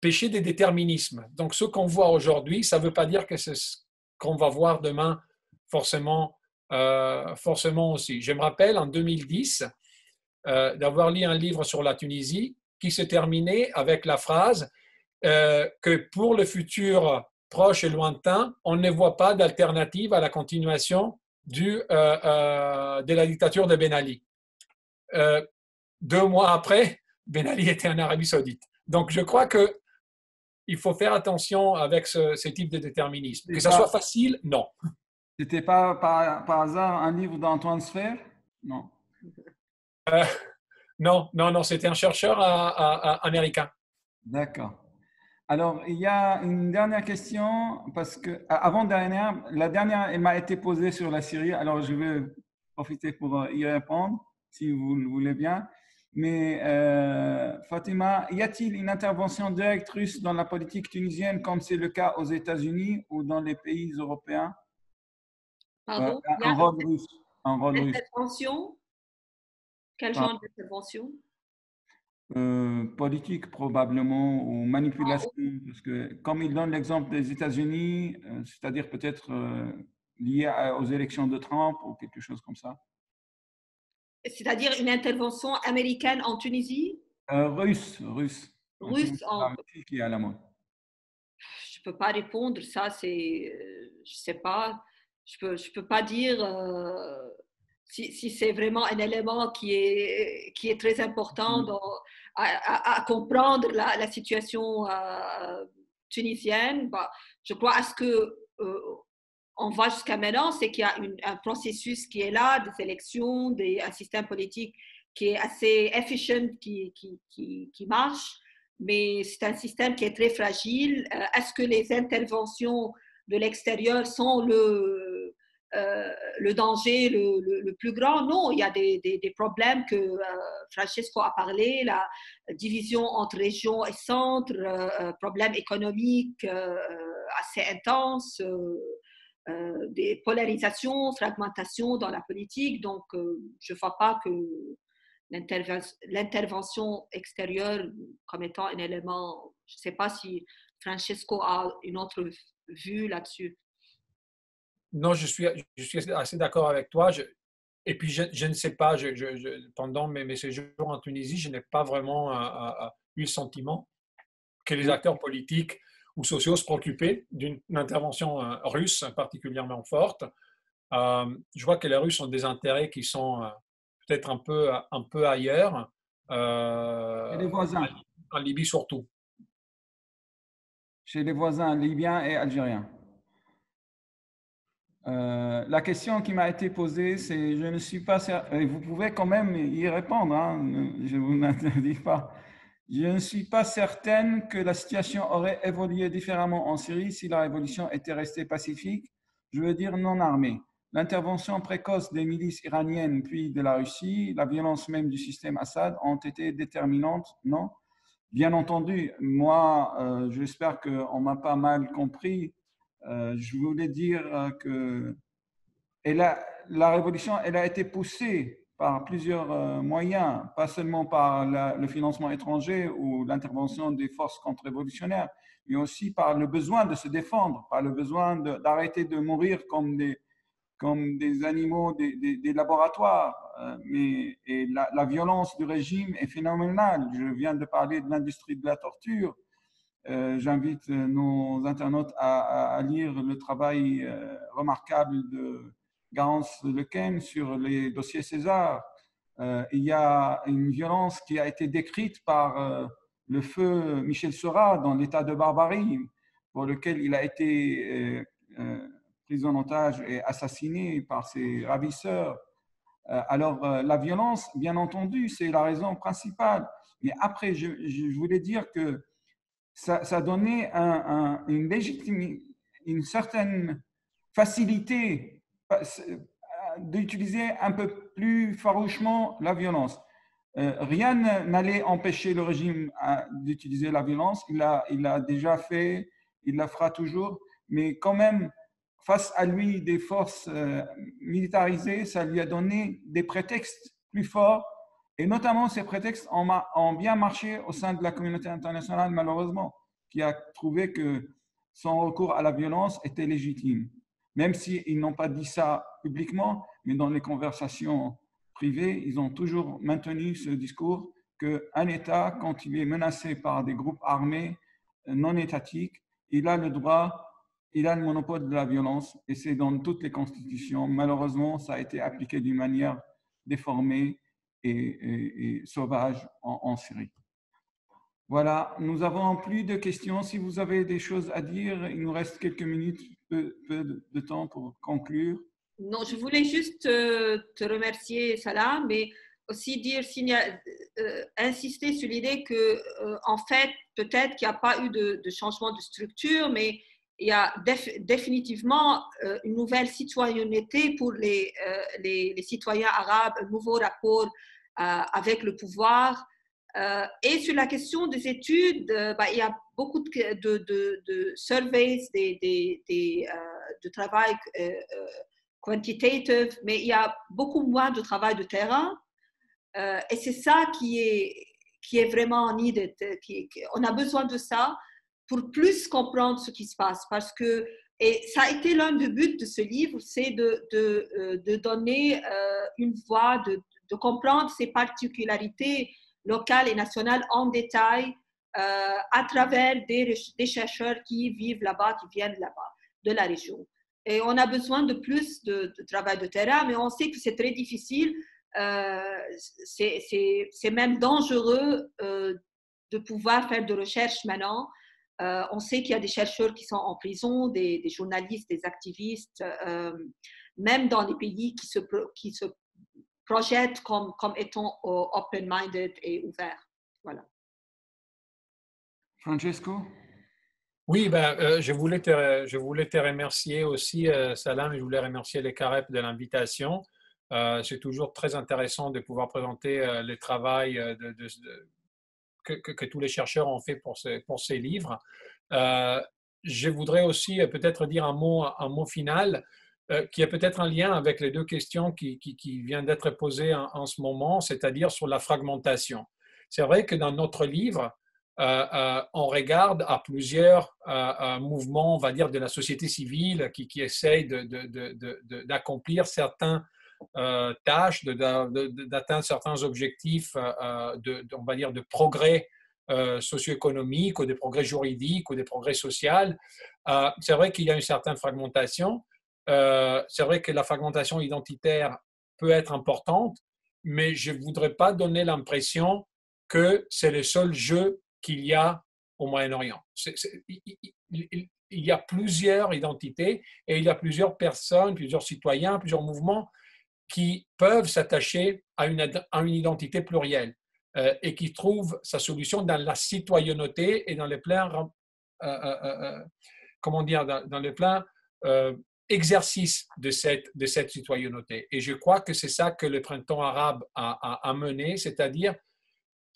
C: pécher des déterminismes. Donc, ce qu'on voit aujourd'hui, ça ne veut pas dire que c'est ce qu'on va voir demain forcément aussi. Je me rappelle en 2010 d'avoir lu un livre sur la Tunisie qui se terminait avec la phrase que pour le futur proche et lointain, on ne voit pas d'alternative à la continuation de la dictature de Ben Ali. 2 mois après, Ben Ali était en Arabie Saoudite. Donc, je crois qu'il faut faire attention avec ce type de déterminisme. Que ça soit facile, non.
A: C'était pas par hasard un livre d'Antoine Sfer? Non.
C: Non, c'était un chercheur américain.
A: D'accord. Alors, il y a une dernière question, parce que avant-dernière, la dernière, elle m'a été posée sur la Syrie, alors je vais profiter pour y répondre, si vous le voulez bien. Mais Fatima, y a-t-il une intervention directe russe dans la politique tunisienne, comme c'est le cas aux États-Unis ou dans les pays européens?
B: Pardon,
A: Un rôle russe. Un rôle russe.
B: Intervention? Quel genre d'intervention?
A: Politique probablement ou manipulation, parce que comme il donne l'exemple des États-Unis, c'est-à-dire peut-être lié aux élections de Trump ou quelque chose comme ça.
B: C'est-à-dire une intervention américaine en Tunisie?
A: Russe.
B: Russe en...
A: Qui est à la mode.
B: Je ne peux pas répondre, ça c'est... je ne sais pas. Je peux pas dire si c'est vraiment un élément qui est très important à comprendre la situation tunisienne. Bah, je crois à ce que on voit jusqu'à maintenant, c'est qu'il y a un processus qui est là, des élections, un système politique qui est assez efficient, qui marche, mais c'est un système qui est très fragile. Est-ce que les interventions de l'extérieur sont le danger le plus grand? Non, il y a des problèmes que Francesco a parlé, la division entre régions et centres, problèmes économiques assez intenses, des polarisations, fragmentations dans la politique. Donc, je ne vois pas que l'intervention extérieure comme étant un élément. Je ne sais pas si Francesco a une autre vue là-dessus.
C: Non, je suis assez d'accord avec toi. Et puis, je ne sais pas, pendant mes séjours en Tunisie, je n'ai pas vraiment eu le sentiment que les acteurs politiques ou sociaux se préoccupaient d'une intervention russe particulièrement forte. Je vois que les Russes ont des intérêts qui sont peut-être un peu ailleurs,
A: Chez les voisins,
C: en Libye surtout.
A: chez les voisins libyens et algériens. La question qui m'a été posée, c'est, je ne suis pas certain, et vous pouvez quand même y répondre, hein, je ne vous l'interdis pas. Je ne suis pas certaine que la situation aurait évolué différemment en Syrie si la révolution était restée pacifique, je veux dire non armée. L'intervention précoce des milices iraniennes puis de la Russie, la violence même du système Assad ont été déterminantes, non? Bien entendu, moi, j'espère qu'on m'a pas mal compris. Je voulais dire que la révolution, elle a été poussée par plusieurs moyens, pas seulement par le financement étranger ou l'intervention des forces contre-révolutionnaires, mais aussi par le besoin de se défendre, par le besoin d'arrêter de mourir comme des animaux des laboratoires. Et la violence du régime est phénoménale. Je viens de parler de l'industrie de la torture. J'invite nos internautes à lire le travail remarquable de Garance Lequesne sur les dossiers César. Il y a une violence qui a été décrite par le feu Michel Seurat dans l'état de barbarie, pour lequel il a été pris en otage et assassiné par ses ravisseurs. Alors, la violence, bien entendu, c'est la raison principale. Mais après, je voulais dire que ça donnait une légitimité, une certaine facilité d'utiliser un peu plus farouchement la violence. Rien n'allait empêcher le régime d'utiliser la violence. Il l'a déjà fait, il la fera toujours, mais quand même, face à lui, des forces militarisées, ça lui a donné des prétextes plus forts. Et notamment, ces prétextes ont bien marché au sein de la communauté internationale, malheureusement, qui a trouvé que son recours à la violence était légitime. Même s'ils n'ont pas dit ça publiquement, mais dans les conversations privées, ils ont toujours maintenu ce discours qu'un État, quand il est menacé par des groupes armés non étatiques, il a le droit, il a le monopole de la violence, et c'est dans toutes les constitutions. Malheureusement, ça a été appliqué d'une manière déformée et sauvage en Syrie. Voilà, nous avons plus de questions. Si vous avez des choses à dire, il nous reste quelques minutes, peu de temps pour conclure.
B: Non, je voulais juste te remercier, Salah, mais aussi dire, insister sur l'idée que, en fait, peut-être qu'il n'y a pas eu de changement de structure, mais il y a définitivement une nouvelle citoyenneté pour les citoyens arabes, un nouveau rapport avec le pouvoir. Et sur la question des études, il y a beaucoup de surveys, de travail quantitative, mais il y a beaucoup moins de travail de terrain. Et c'est ça qui est vraiment needed. On a besoin de ça pour plus comprendre ce qui se passe. Parce que, et ça a été l'un des buts de ce livre, c'est de donner une voix, de comprendre ces particularités locales et nationales en détail à travers des chercheurs qui vivent là-bas, qui viennent là-bas, de la région. Et on a besoin de plus de travail de terrain, mais on sait que c'est très difficile. C'est même dangereux de pouvoir faire de recherche maintenant. On sait qu'il y a des chercheurs qui sont en prison, des journalistes, des activistes, même dans les pays qui se projettent comme étant open-minded et ouverts. Voilà.
A: Francesco?
C: Oui, je voulais te remercier aussi, Salam, et je voulais remercier les Carep de l'invitation. C'est toujours très intéressant de pouvoir présenter le travail que tous les chercheurs ont fait pour ces livres. Je voudrais aussi peut-être dire un mot final. qui a peut-être un lien avec les deux questions qui viennent d'être posées en ce moment, c'est-à-dire sur la fragmentation. C'est vrai que dans notre livre, on regarde à plusieurs mouvements, on va dire, de la société civile qui essayent d'accomplir certaines tâches, d'atteindre certains objectifs, on va dire, de progrès socio-économique ou de progrès juridique ou de progrès social. C'est vrai qu'il y a une certaine fragmentation. C'est vrai que la fragmentation identitaire peut être importante, mais je ne voudrais pas donner l'impression que c'est le seul jeu qu'il y a au Moyen-Orient. Il y a plusieurs identités et il y a plusieurs personnes, plusieurs citoyens, plusieurs mouvements qui peuvent s'attacher à une identité plurielle et qui trouvent sa solution dans la citoyenneté et dans les pleins, comment dire, dans les pleins exercice de cette citoyenneté. Et je crois que c'est ça que le printemps arabe a mené, c'est-à-dire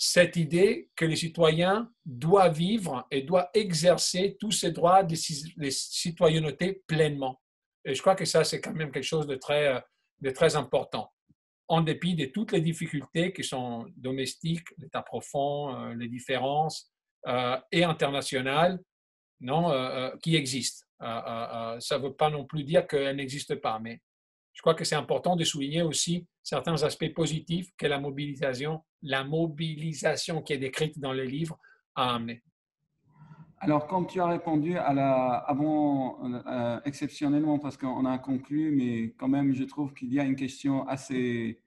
C: cette idée que les citoyens doivent vivre et doivent exercer tous ces droits de citoyenneté pleinement. Et je crois que ça, c'est quand même quelque chose de très important, en dépit de toutes les difficultés qui sont domestiques, l'État profond, les différences et internationales, non, qui existent. Ça ne veut pas non plus dire qu'elles n'existent pas, mais je crois que c'est important de souligner aussi certains aspects positifs que la mobilisation qui est décrite dans le livre a amené.
A: Alors, comme tu as répondu exceptionnellement, parce qu'on a conclu, mais quand même, je trouve qu'il y a une question assez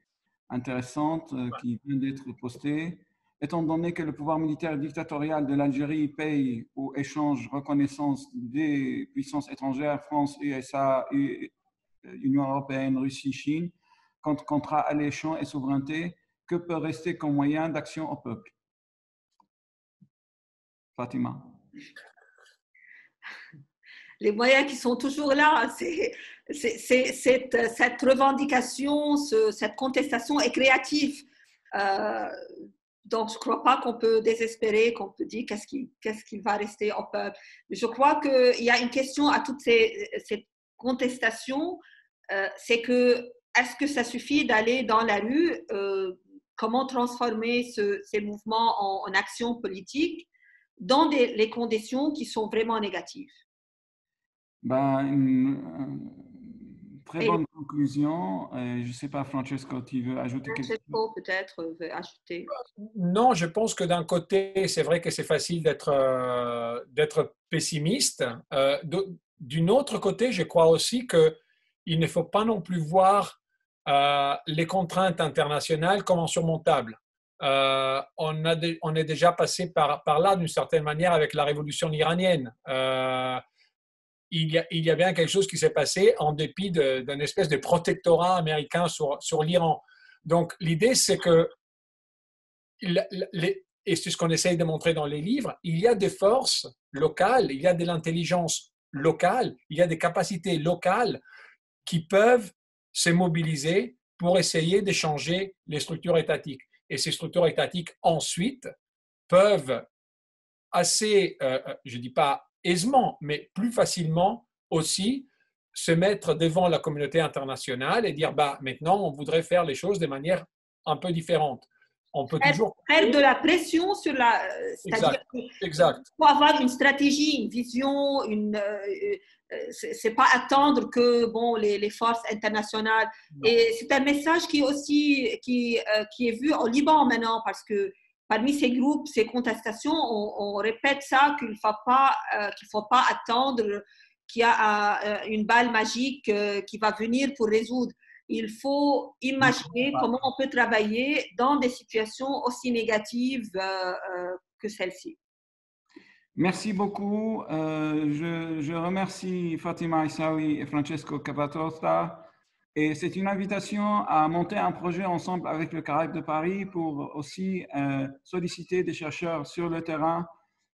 A: intéressante qui vient d'être postée. Étant donné que le pouvoir militaire dictatorial de l'Algérie paye ou échange reconnaissance des puissances étrangères, France, USA, Union européenne, Russie, Chine, contre contrats alléchants et souveraineté, que peut rester comme moyen d'action au peuple? Fatima.
B: Les moyens qui sont toujours là, c'est cette revendication, cette contestation est créative. Donc, je ne crois pas qu'on peut désespérer, qu'on peut dire qu'est-ce qui va rester au peuple. Je crois qu'il y a une question à toutes ces contestations, c'est que est-ce que ça suffit d'aller dans la rue? Comment transformer ces mouvements en actions politiques dans les conditions qui sont vraiment négatives?
A: Une très bonne conclusion. Je ne sais pas, Francesco, tu veux ajouter quelque chose?
B: Francesco, peut-être, veut ajouter.
C: Non, je pense que d'un côté, c'est vrai que c'est facile d'être pessimiste. D'une autre côté, je crois aussi qu'il ne faut pas non plus voir les contraintes internationales comme insurmontables. On est déjà passé par là d'une certaine manière avec la révolution iranienne. Il y a bien quelque chose qui s'est passé en dépit d'une espèce de protectorat américain sur l'Iran. Donc, l'idée, c'est que, et c'est ce qu'on essaye de montrer dans les livres, il y a des forces locales, il y a de l'intelligence locale, il y a des capacités locales qui peuvent se mobiliser pour essayer de changer les structures étatiques. Et ces structures étatiques, ensuite, peuvent assez, je ne dis pas aisément, mais plus facilement aussi se mettre devant la communauté internationale et dire maintenant, on voudrait faire les choses de manière un peu différente. On peut toujours
B: faire de la pression sur la.
C: C'est-à-dire
B: qu'il faut avoir une stratégie, une vision, c'est pas attendre que les forces internationales. Non. Et c'est un message qui est vu au Liban maintenant, parce que parmi ces groupes, ces contestations, on répète ça, qu'il ne faut pas attendre qu'il y a une balle magique qui va venir pour résoudre. Il faut imaginer comment on peut travailler dans des situations aussi négatives que celle-ci.
A: Merci beaucoup. Je remercie Fatima Issaoui et Francesco Capatosta. Et c'est une invitation à monter un projet ensemble avec le Caraïbe de Paris pour aussi solliciter des chercheurs sur le terrain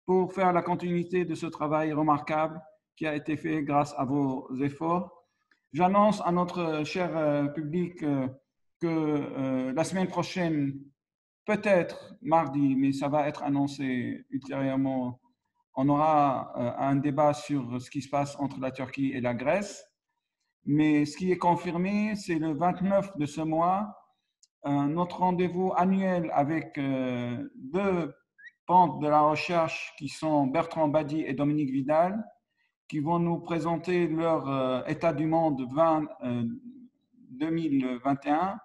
A: pour faire la continuité de ce travail remarquable qui a été fait grâce à vos efforts. J'annonce à notre cher public que la semaine prochaine, peut-être mardi, mais ça va être annoncé ultérieurement, on aura un débat sur ce qui se passe entre la Turquie et la Grèce. Mais ce qui est confirmé, c'est le 29 de ce mois, notre rendez-vous annuel avec deux pentes de la recherche qui sont Bertrand Badi et Dominique Vidal, qui vont nous présenter leur état du monde 2021.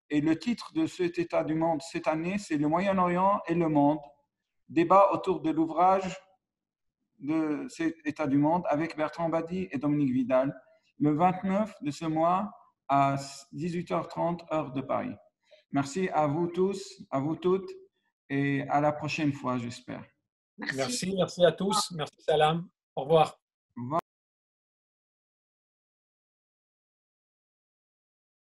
A: Et le titre de cet état du monde cette année, c'est le Moyen-Orient et le monde, débat autour de l'ouvrage de cet état du monde avec Bertrand Badi et Dominique Vidal, le 29 de ce mois à 18h30 heure de Paris. Merci à vous tous, à vous toutes, et à la prochaine fois, j'espère.
C: Merci à tous. Merci Salam. Au revoir.